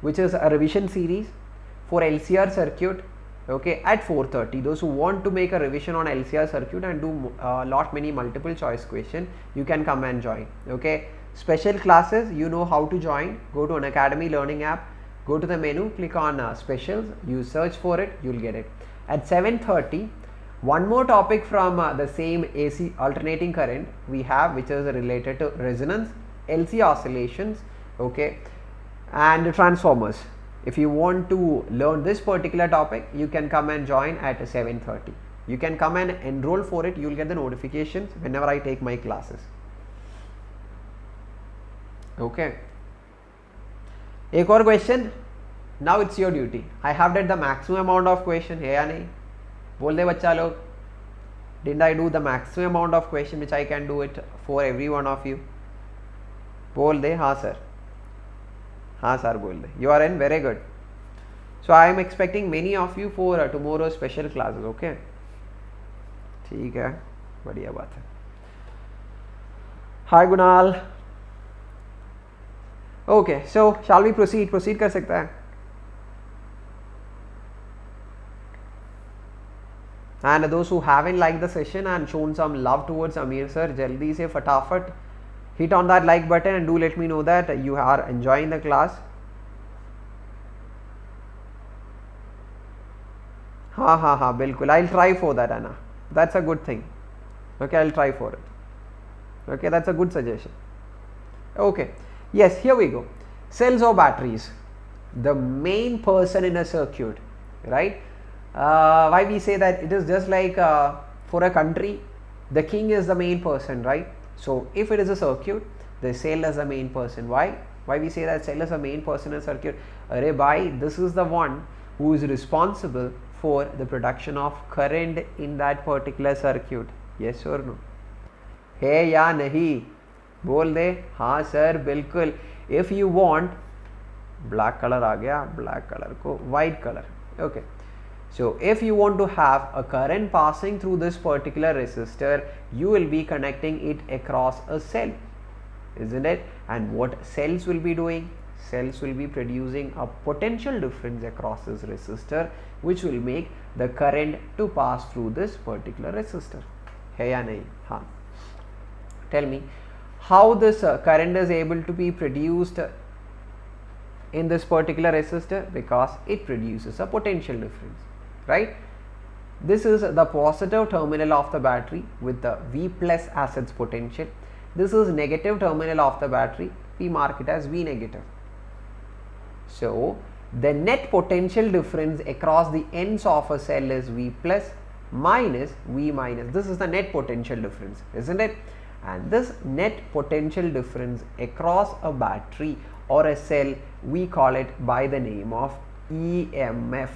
which is a revision series for LCR circuit. Okay, at 4:30. Those who want to make a revision on LCR circuit and do many multiple choice question, you can come and join. Okay, special classes, you know how to join. Go to Unacademy learning app, go to the menu, click on specials, you search for it, you'll get it. At 7:30, one more topic from the same AC alternating current we have, which is related to resonance, LC oscillations, okay, and transformers. If you want to learn this particular topic, you can come and join at 7:30. You can come and enroll for it. You will get the notifications whenever I take my classes. Okay. एक और question. Now it's your duty. I have done the maximum amount of question. है या नहीं? बोल दे बच्चा लोग. Didn't I do the maximum amount of question which I can do it for every one of you? बोल दे हाँ sir. हाँ sir बोल दे. You are in, very good. So I am expecting many of you for tomorrow's special classes. Okay. ठीक है, बढ़िया बात है. Hi Gunal. Okay, so shall we proceed? Proceed कर सकता है. And those who haven't liked the session and shown some love towards Ameer sir, जल्दी से फटाफट hit on that like button and do let me know that you are enjoying the class. हाँ बिल्कुल. I'll try for that, Anna. That's a good thing. Okay, I'll try for it. Okay, that's a good suggestion. Okay, yes, here we go. Cells or batteries, the main person in a circuit, right? Why we say that? It is just like for a country, the king is the main person, right? So if it is a circuit, the cell is the main person. Why we say that cell is the main person in a circuit? Arey bhai, this is the one who is responsible for the production of current in that particular circuit. Yes or no? है या नहीं? बोल दे हाँ sir बिल्कुल. If you want, black color आ गया, black color को white color. Okay. So if you want to have a current passing through this particular resistor, you will be connecting it across a cell, isn't it? And what cells will be doing? Cells will be producing a potential difference across this resistor, which will make the current to pass through this particular resistor. है या नहीं? हाँ. Tell me how this current is able to be produced in this particular resistor? Because it produces a potential difference, right? This is the positive terminal of the battery with the V plus as its potential. This is negative terminal of the battery. We mark it as V negative. So the net potential difference across the ends of a cell is V plus minus V minus. This is the net potential difference, isn't it? And this net potential difference across a battery or a cell, we call it by the name of EMF,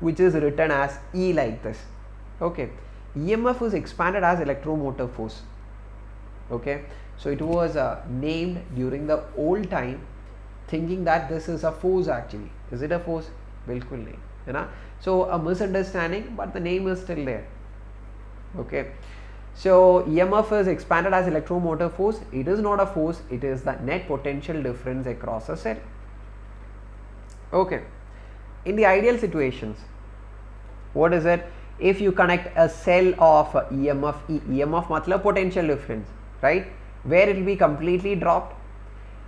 which is written as E like this. Okay, EMF is expanded as electromotive force. Okay, so it was named during the old time, thinking that this is a force. Actually, is it a force? बिल्कुल नहीं, है ना? So a misunderstanding, but the name is still there. Okay, so EMF is expanded as electromotive force. It is not a force, it is the net potential difference across a cell. Okay, in the ideal situations, what is it? If you connect a cell of EMF E, EMF matlab potential difference, right, where it will be completely dropped,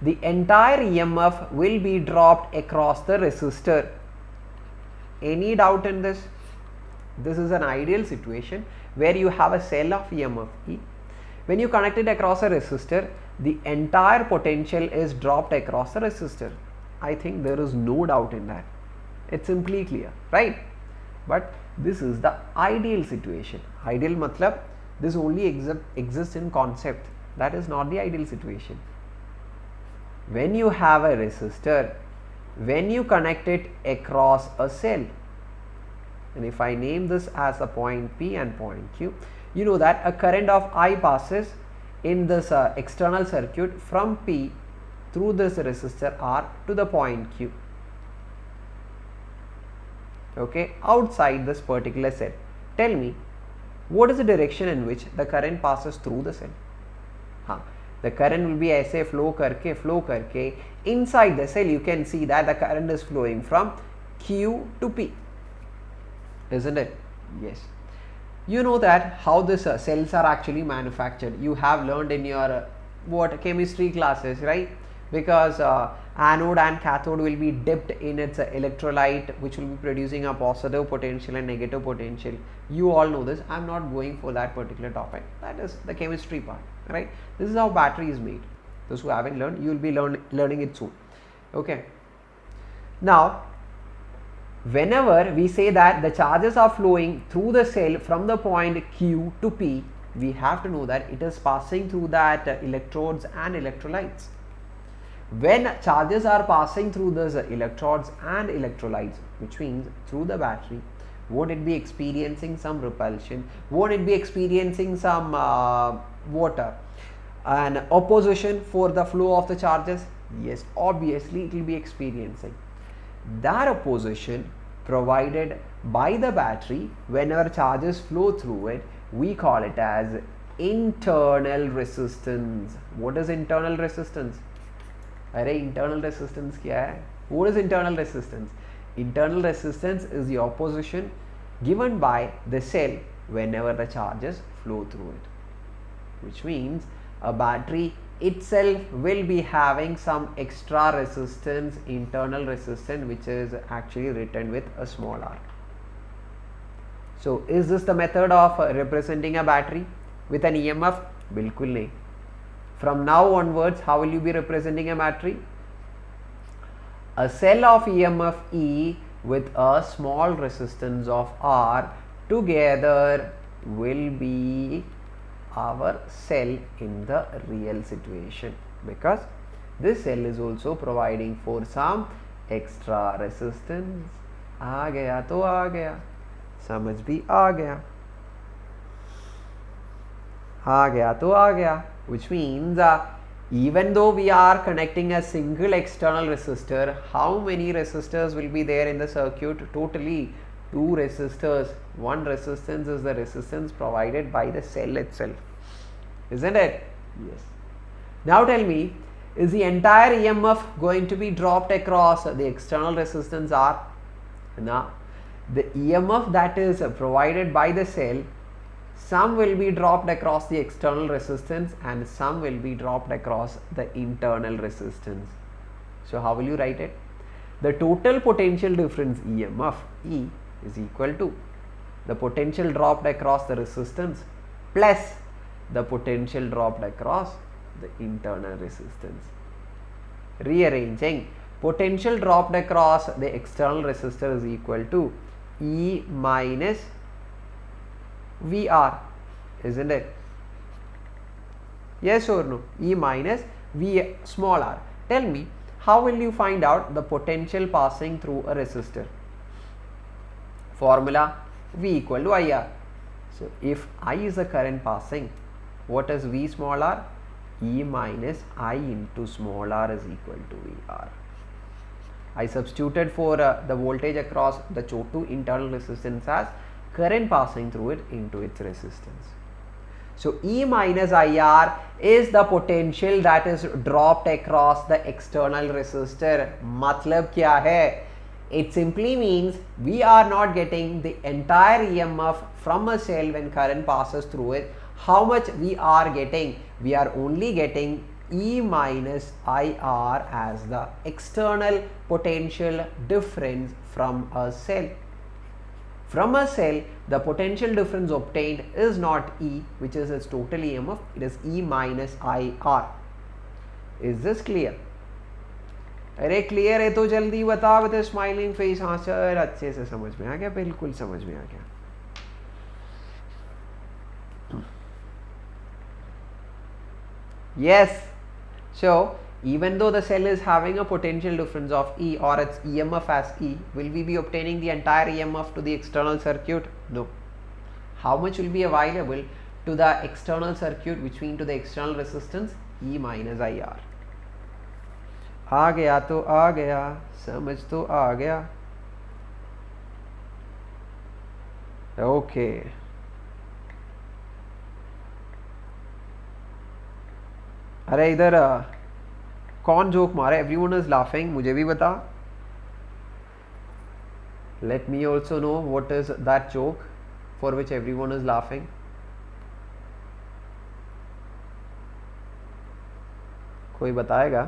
the entire EMF will be dropped across the resistor. Any doubt in this? This is an ideal situation where you have a cell of EMF E. When you connect it across a resistor, the entire potential is dropped across the resistor. I think there is no doubt in that. It's simply clear, right? But this is the ideal situation. Ideal matlab this only exists in concept. That is not the ideal situation. When you have a resistor, when you connect it across a cell, and if I name this as a point P and point Q, you know that a current of I passes in this external circuit from P through this resistor R to the point Q. Okay, outside this particular cell. Tell me, what is the direction in which the current passes through the cell? The current will be ऐसे flow करके inside the cell you can see that the current is flowing from Q to P, isn't it? Yes. You know that how these cells are actually manufactured. You have learned in your chemistry classes, right? Because anode and cathode will be dipped in its electrolyte, which will be producing a positive potential and negative potential. You all know this. I am not going for that particular topic. That is the chemistry part, right? This is how battery is made. Those who haven't learned, you will be learning it soon. Okay. Now, whenever we say that the charges are flowing through the cell from the point Q to P, we have to know that it is passing through that electrodes and electrolytes. When charges are passing through those electrodes and electrolytes, which means through the battery, won't it be experiencing some repulsion? Won't it be experiencing some an opposition for the flow of the charges? Yes, obviously it will be experiencing. That opposition provided by the battery whenever charges flow through it, we call it as internal resistance. What is internal resistance? Array, internal resistance kya hai? What is internal resistance? Internal resistance is the opposition given by the cell whenever the charges flow through it, which means a battery itself will be having some extra resistance, internal resistance, which is actually written with a small r. So is this the method of representing a battery with an EMF? Bilkul nahi. From now onwards, how will you be representing a battery? A cell of EMF E with a small resistance of R together will be our cell in the real situation, because this cell is also providing for some extra resistance. आ गया तो आ गया, समझ भी आ गया, आ गया तो आ गया, which means even though we are connecting a single external resistor, how many resistors will be there in the circuit? Totally 2 resistors. One resistance is the resistance provided by the cell itself, isn't it? Yes. Now tell me, is the entire EMF going to be dropped across the external resistance R? Now, the EMF that is provided by the cell, some will be dropped across the external resistance and some will be dropped across the internal resistance. So how will you write it? The total potential difference EMF E is equal to the potential dropped across the resistance plus the potential dropped across the internal resistance. Rearranging, potential dropped across the external resistor is equal to E minus VR, isn't it? Yes or no? E minus V small r. Tell me, how will you find out the potential passing through a resistor? Formula V equal to IR. So if I is the current passing, what is V small r? E minus I into small r is equal to VR. I substituted for the voltage across the total internal resistance as current passing through it into its resistance. So E minus IR is the potential that is dropped across the external resistor. Matlab kya hai? It simply means we are not getting the entire EMF from a cell when current passes through it. How much we are getting? We are only getting E minus IR as the external potential difference from a cell. From a cell, the potential difference obtained is not E, which is its total EMF, it is E minus IR. Is this clear? अरे clear है तो जल्दी बता with smiling face. हाँ sir, अच्छे से समझ में आ गया, बिल्कुल समझ में आ गया. Yes. So even though the cell is having a potential difference of E or its EMF as E, will we be obtaining the entire EMF to the external circuit? No. How much will be available to the external circuit, which means to the external resistance? E minus IR. आ गया तो आ गया, समझ तो आ गया. Okay. अरे इधर कौन जोक मारा? एवरीवन इज लाफिंग, मुझे भी बता. Let me also know what is that joke for which everyone is laughing. कोई बताएगा?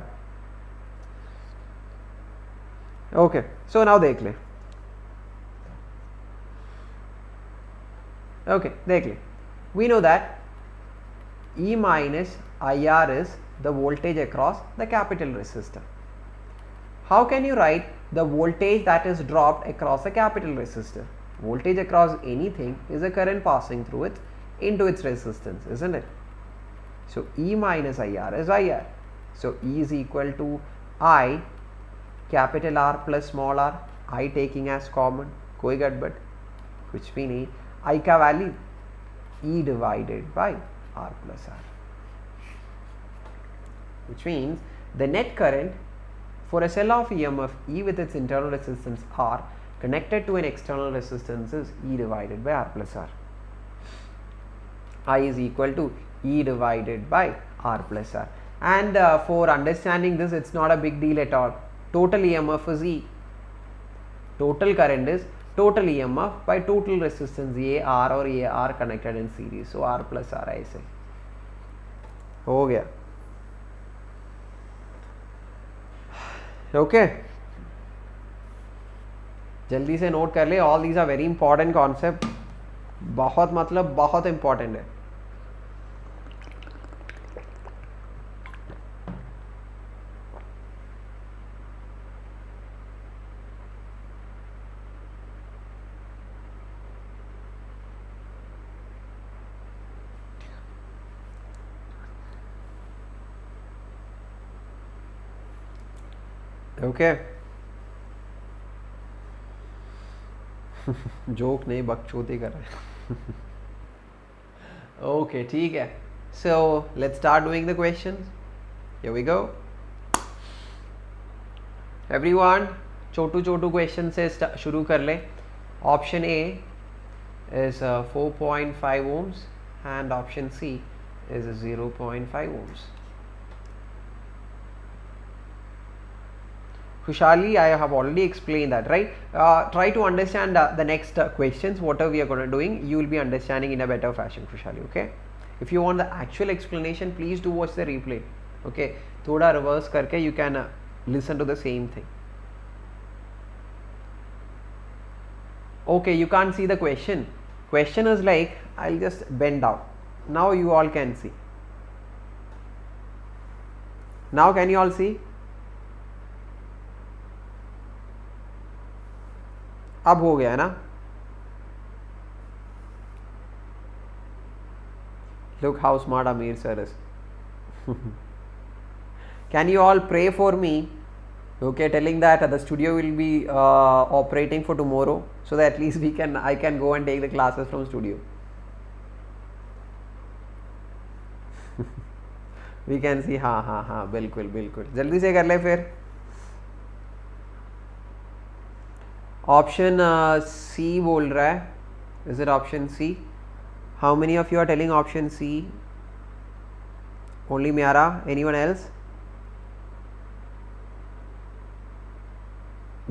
Okay, so now देख ले. Okay, देख ले. We know that E minus IR is the voltage across the capital resistor. How can you write the voltage that is dropped across a capital resistor? Voltage across anything is a current passing through it into its resistance, isn't it? So E minus IR is IR. So E is equal to I capital R plus small r, I taking as common, कोई गड़बड़ कुछ भी नहीं. I का value E divided by R plus R, which means the net current for a cell of EMF E with its internal resistance R connected to an external resistance is E divided by R plus R. I is equal to E divided by R plus R. And for understanding this, it's not a big deal at all. Total EMF is E. Total current is total EMF by total resistance A R or A R connected in series. So R plus R ऐसे हो गया. Okay, जल्दी से note कर ले. All these are very important concept. बहुत मतलब बहुत इंपॉर्टेंट है. ओके जोक नहीं, बकचोदी कर रहे हैं. ओके ठीक है. So let's start doing the questions. Here we go. Everyone छोटू छोटू क्वेश्चन से शुरू कर ले. Option A is 4.5 ohms and option C is 0.5 ohms. Khushali, I have already explained that, right? Try to understand the next questions, whatever we are going to doing, you will be understanding in a better fashion, Khushali, okay? If you want the actual explanation, please do watch the replay, okay? Thoda reverse karke you can listen to the same thing. Okay, you can't see the question. Question is like, I'll just bend down. Now you all can see. Now can you all see? अब हो गया ना. Look how smart Ameer sir is. Can you all pray for me? Okay, telling that the studio will be operating for tomorrow, so that at least I can go and take the classes from studio. We can see. हाँ बिल्कुल बिल्कुल जल्दी से कर ले फिर. Option C बोल रहा है. Is it option C? How many of you are telling option C? Only Myra. Anyone else?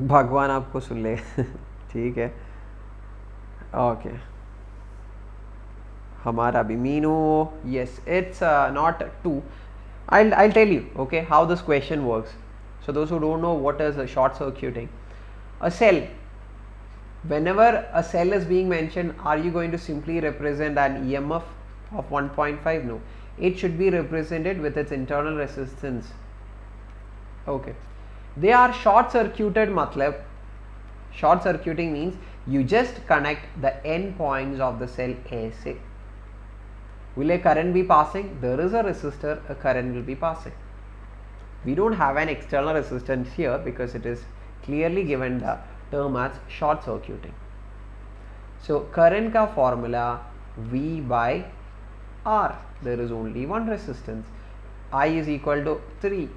भगवान आपको सुन ले. ठीक है. ओके हमारा भी Meenu. Yes it's not 2. I'll tell you okay how this question works. So those who don't know what is short circuiting, a cell, whenever a cell is being mentioned, are you going to simply represent an EMF of 1.5? No, it should be represented with its internal resistance. Okay, they are short circuited. Matlab short circuiting means you just connect the end points of the cell ऐसे. Will a current be passing? There is a resistor, a current will be passing. We don't have an external resistance here because it is clearly given the term as short circuiting. So current ka formula V by R. There is only one resistance. I is equal to 3.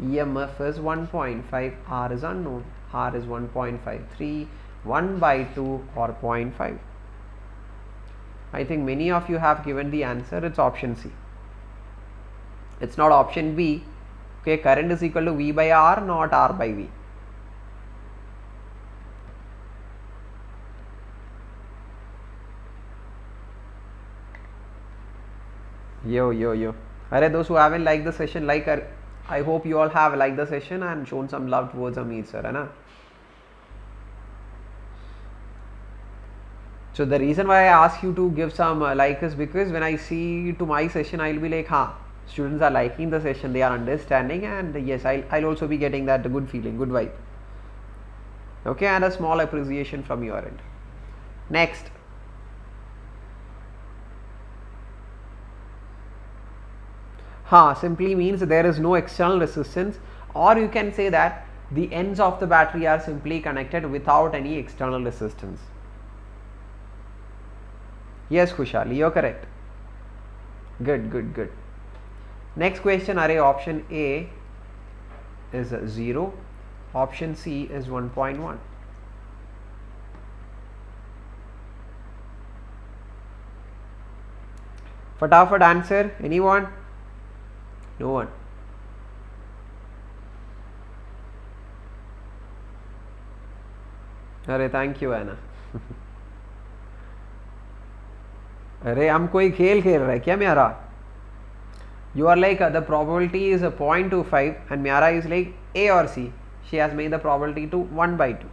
EMF is 1.5. R is unknown. R is 1.53. 1 by 2 or 0.5. I think many of you have given the answer. It's option C. It's not option B. Okay, current is equal to V by R, not R by V. Yo. Arey, those who haven't liked the session, I hope you all have liked the session and shown some love towards Ameer sir, hai na? So the reason why I ask you to give some like is because when I see to my session, I'll be like, students are liking the session, they are understanding, and yes, I'll also be getting that good feeling, good vibe. Okay, and a small appreciation from your end. Next. Simply means there is no external resistance, or you can say that the ends of the battery are simply connected without any external resistance. Yes, Khushali, you're correct. Good. Next question, array option A is 0, option C is 1.1. Fatafat answer, anyone? No one. अरे thank you Anna. अरे हम कोई खेल खेल रहे हैं क्या म्यारा? You are like the probability is a 0.25 and Myara is like A or C. She has made the probability to 1 by 2.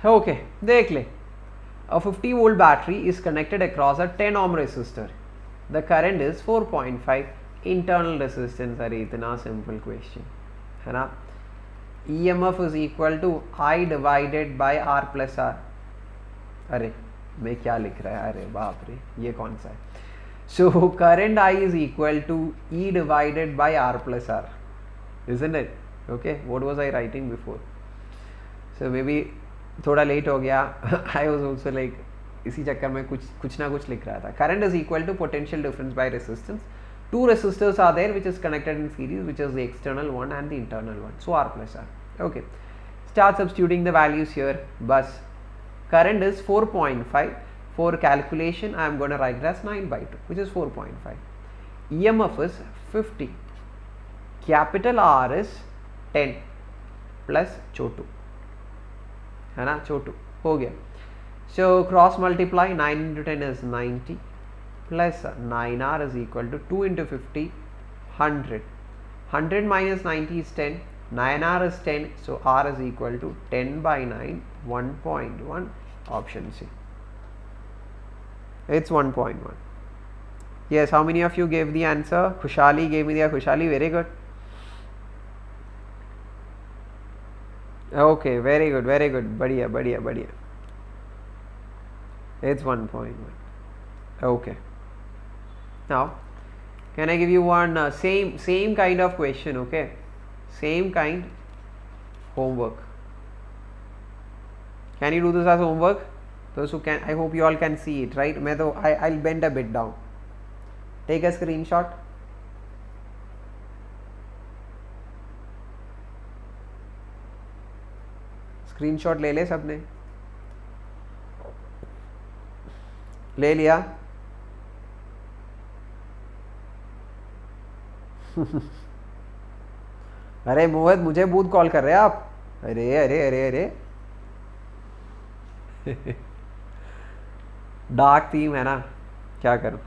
Okay, देख ले. A 50 volt battery is connected across a 10 ohm resistor. The current is 4.5. Internal resistance. अरे इतना simple question है ना? EMF is equal to I divided by R plus R. अरे मैं क्या लिख रहा है? अरे बाप रे, ये कौन सा है? So current I is equal to E divided by R plus R, isn't it? Okay, what was I writing before? So maybe थोड़ा लेट हो गया. I was also like इसी चक्कर में कुछ ना कुछ लिख रहा था. Current is equal to potential difference by resistance. Two resistors are there which is connected in series, which is the external one and the internal one. So R plus R. Okay. Start substituting the values here. Bus. Current is 4.5. For calculation, I am going to write it as 9 by 2, which is 4.5. EMF is 50. Capital R is 10 plus छोटू, है ना? छोटू हो गया. So cross multiply 9 into 10 is 90 plus 9R is equal to 2 into 50, 100. 100 minus 90 is 10. 9R is 10. So R is equal to 10 by 9, 1.1. Option C. It's 1.1. Yes, how many of you gave the answer? Khushali gave me the Khushali, very good. Okay, very good. Badhiya. It's 1.1. Okay. Now, can I give you one same kind of question? Okay, same kind homework. Can you do this as homework? Those who can, I hope you all can see it, right? I'll bend a bit down. Take a screenshot. Screenshot ले ले सबने? ले लिया? अरे मोहित, मुझे बहुत call कर रहे हैं आप. अरे डार्क थीम है ना, क्या करूं?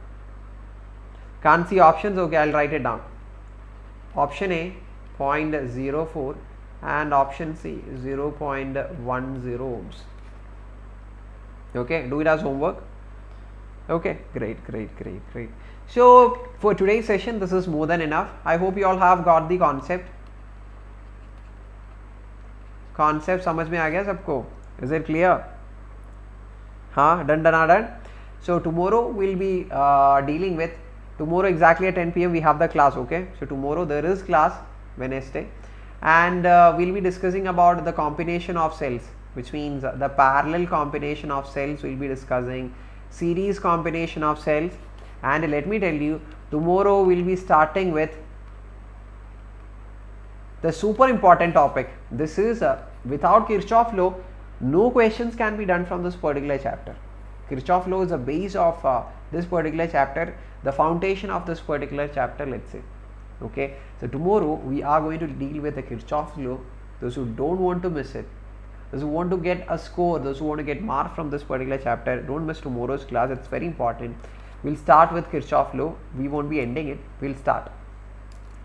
Can't see options. Okay, I'll write it down. Option A 0.04 and option C 0.10 ohms. Okay, do it as homework. Okay, great. So for today's session, this is more than enough. I hope you all have got the concept. Concept समझ में आ गया सबको? Is it clear? हाँ, done. So tomorrow we'll be dealing with, tomorrow exactly at 10 PM we have the class. Okay, so tomorrow there is class, Wednesday, and we'll be discussing about the combination of cells, which means the parallel combination of cells. We'll be discussing series combination of cells, and let me tell you, tomorrow we'll be starting with the super important topic. This is without Kirchhoff law No questions can be done from this particular chapter. Kirchhoff law is the base of this particular chapter, the foundation of this particular chapter, let's say. Okay, so tomorrow we are going to deal with the Kirchhoff law. Those who don't want to miss it, those who want to get a score, those who want to get mark from this particular chapter, don't miss tomorrow's class. It's very important. We'll start with Kirchhoff law. We won't be ending it. We'll start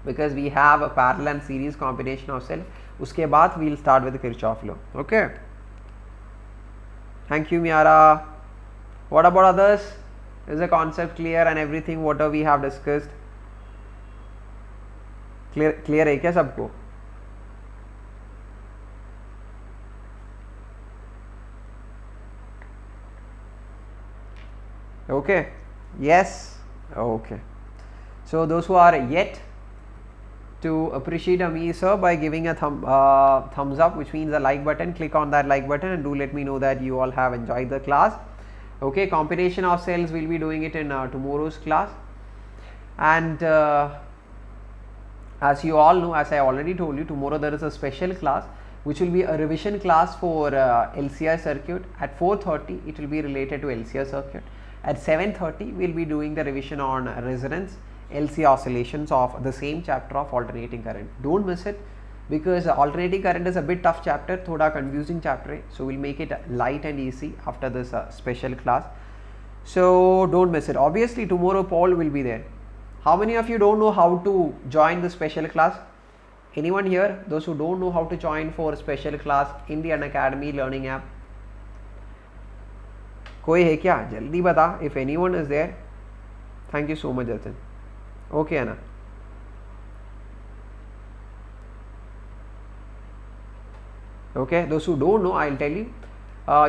because we have a parallel and series combination of cell. Uske baad we'll start with the Kirchhoff law. Okay. Thank you, Miara. What about others? Is the concept clear and everything whatever we have discussed? Clear है क्या सबको? Okay. Yes. Okay. So those who are yet to appreciate Ameer sir by giving a thumbs up, which means a like button, click on that like button and do let me know that you all have enjoyed the class. Okay, combination of cells, we'll be doing it in tomorrow's class. And as you all know, as I already told you, tomorrow there is a special class which will be a revision class for LCR circuit. At 4:30 it will be related to LCR circuit. At 7:30 we will be doing the revision on resonance, LC oscillations of the same chapter of alternating current. Don't miss it because alternating current is a bit tough chapter, thoda confusing chapter, so we'll make it light and easy after this special class. So don't miss it. Obviously tomorrow poll will be there. How many of you don't know how to join the special class? Anyone here? Those who don't know how to join for special class in the Unacademy learning app? कोई है क्या? जल्दी बता. If anyone is there, thank you so much, Jatin. Okay, Anna. Okay, those who don't know, I'll tell you.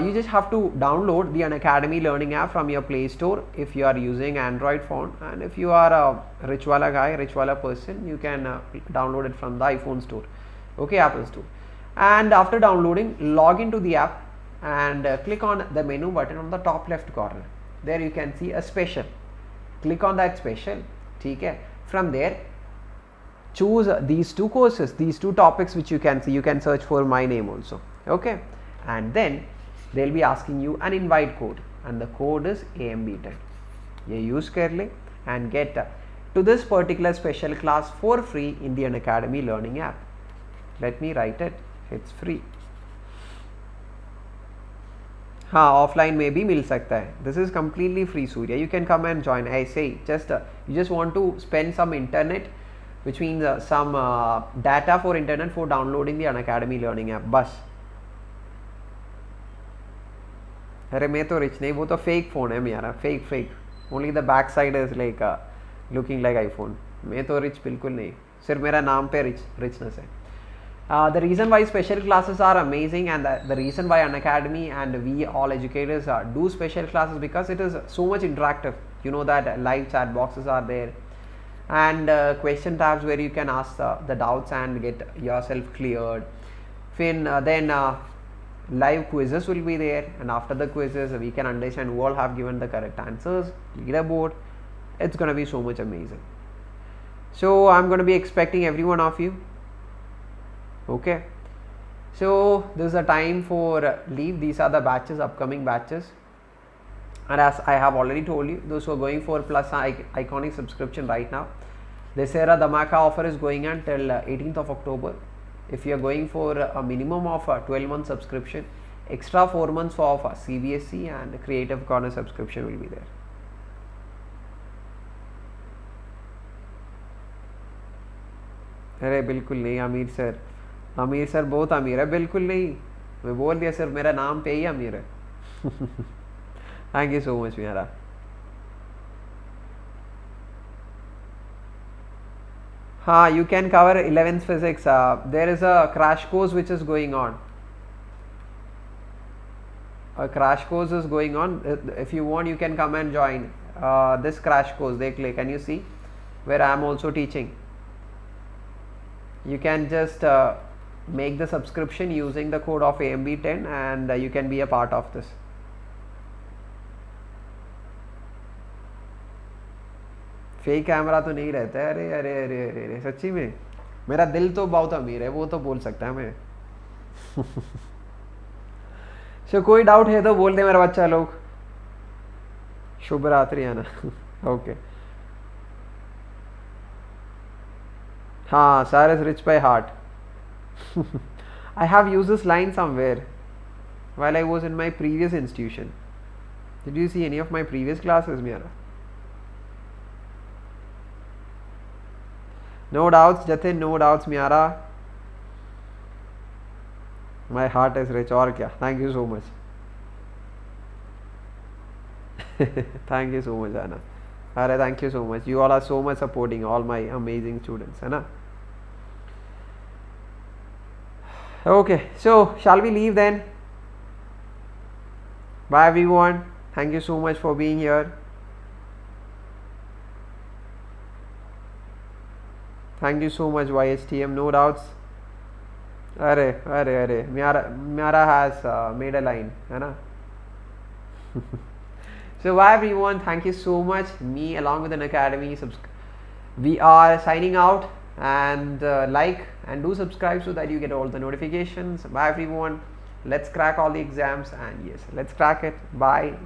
You just have to download the Unacademy learning app from your Play Store if you are using Android phone, and if you are a rich wala guy, rich wala person, you can download it from the iPhone store. Okay, Apple store. And after downloading, log into the app and click on the menu button on the top left corner. There you can see a special. Click on that special. Okay. From there, choose these two courses, these two topics which you can see. You can search for my name also. Okay, and then they'll be asking you an invite code, and the code is AMB10. You use carefully and get to this particular special class for free in the Unacademy learning app. Let me write it. It's free. हाँ, offline में भी मिल सकता है. This is completely free, Surya. You can come and join. I say just you just want to spend some internet, which means some data for internet for downloading the Unacademy learning app. बस. अरे मैं तो rich नहीं, वो तो fake phone है मेरा. Fake. Only the back side is like looking like iPhone. मैं तो रिच बिल्कुल नहीं. सिर्फ मेरा नाम पे richness है. The reason why special classes are amazing, and the reason why Unacademy and we all educators do special classes, because it is so much interactive. You know that live chat boxes are there, and question tabs where you can ask the doubts and get yourself cleared. Then live quizzes will be there, and after the quizzes we can understand who all have given the correct answers. Leaderboard. It's going to be so much amazing. So I'm going to be expecting every one of you. Okay, so this is the time for leave. These are the batches, upcoming batches, and as I have already told you, those who are going for plus iconic subscription right now, the Sera Dhamaka offer is going on till 18th of October. If you are going for a minimum of 12-month subscription, extra 4 months of CBSE and Creative Corner subscription will be there. अरे बिल्कुल नहीं अमीर sir, अमीर sir बहुत अमीर है. बिल्कुल नहीं, मैं बोल दिया सिर्फ मेरा नाम पे ही अमीर है. थैंक यू सो मच मेरा. हाँ, you can cover 11th physics. There is a crash course which is going on. A crash course is going on. If you want, you can come and join this crash course. Can you see where I am also teaching? You can just make the subscription using the code of AMB10, and you can be a part of this. Fake camera तो नहीं रहता है. अरे अरे अरे अरे अरे सच्ची में मेरा दिल तो बहुत अमीर है, वो तो बोल सकता है मैं. सो कोई डाउट है तो बोल दे मेरा बच्चा लोग. शुभ रात्रि है ना. ओके. हाँ, sir is rich by heart. I have used this line somewhere while I was in my previous institution. Did you see any of my previous classes, Miara? No doubts, Jatin, no doubts, Miara. My heart is rich. और क्या? Thank you so much. Thank you so much, Anna. Alright, thank you so much. You all are so much supporting all my amazing students, है ना? Okay, so shall we leave then? Bye everyone. Thank you so much for being here. Thank you so much, YHTM. No doubts. अरे Miara has made a line, है ना? So bye everyone. Thank you so much. Me along with Unacademy, we are signing out, and like and do subscribe so that you get all the notifications. Bye everyone. Let's crack all the exams, and yes, let's crack it. Bye.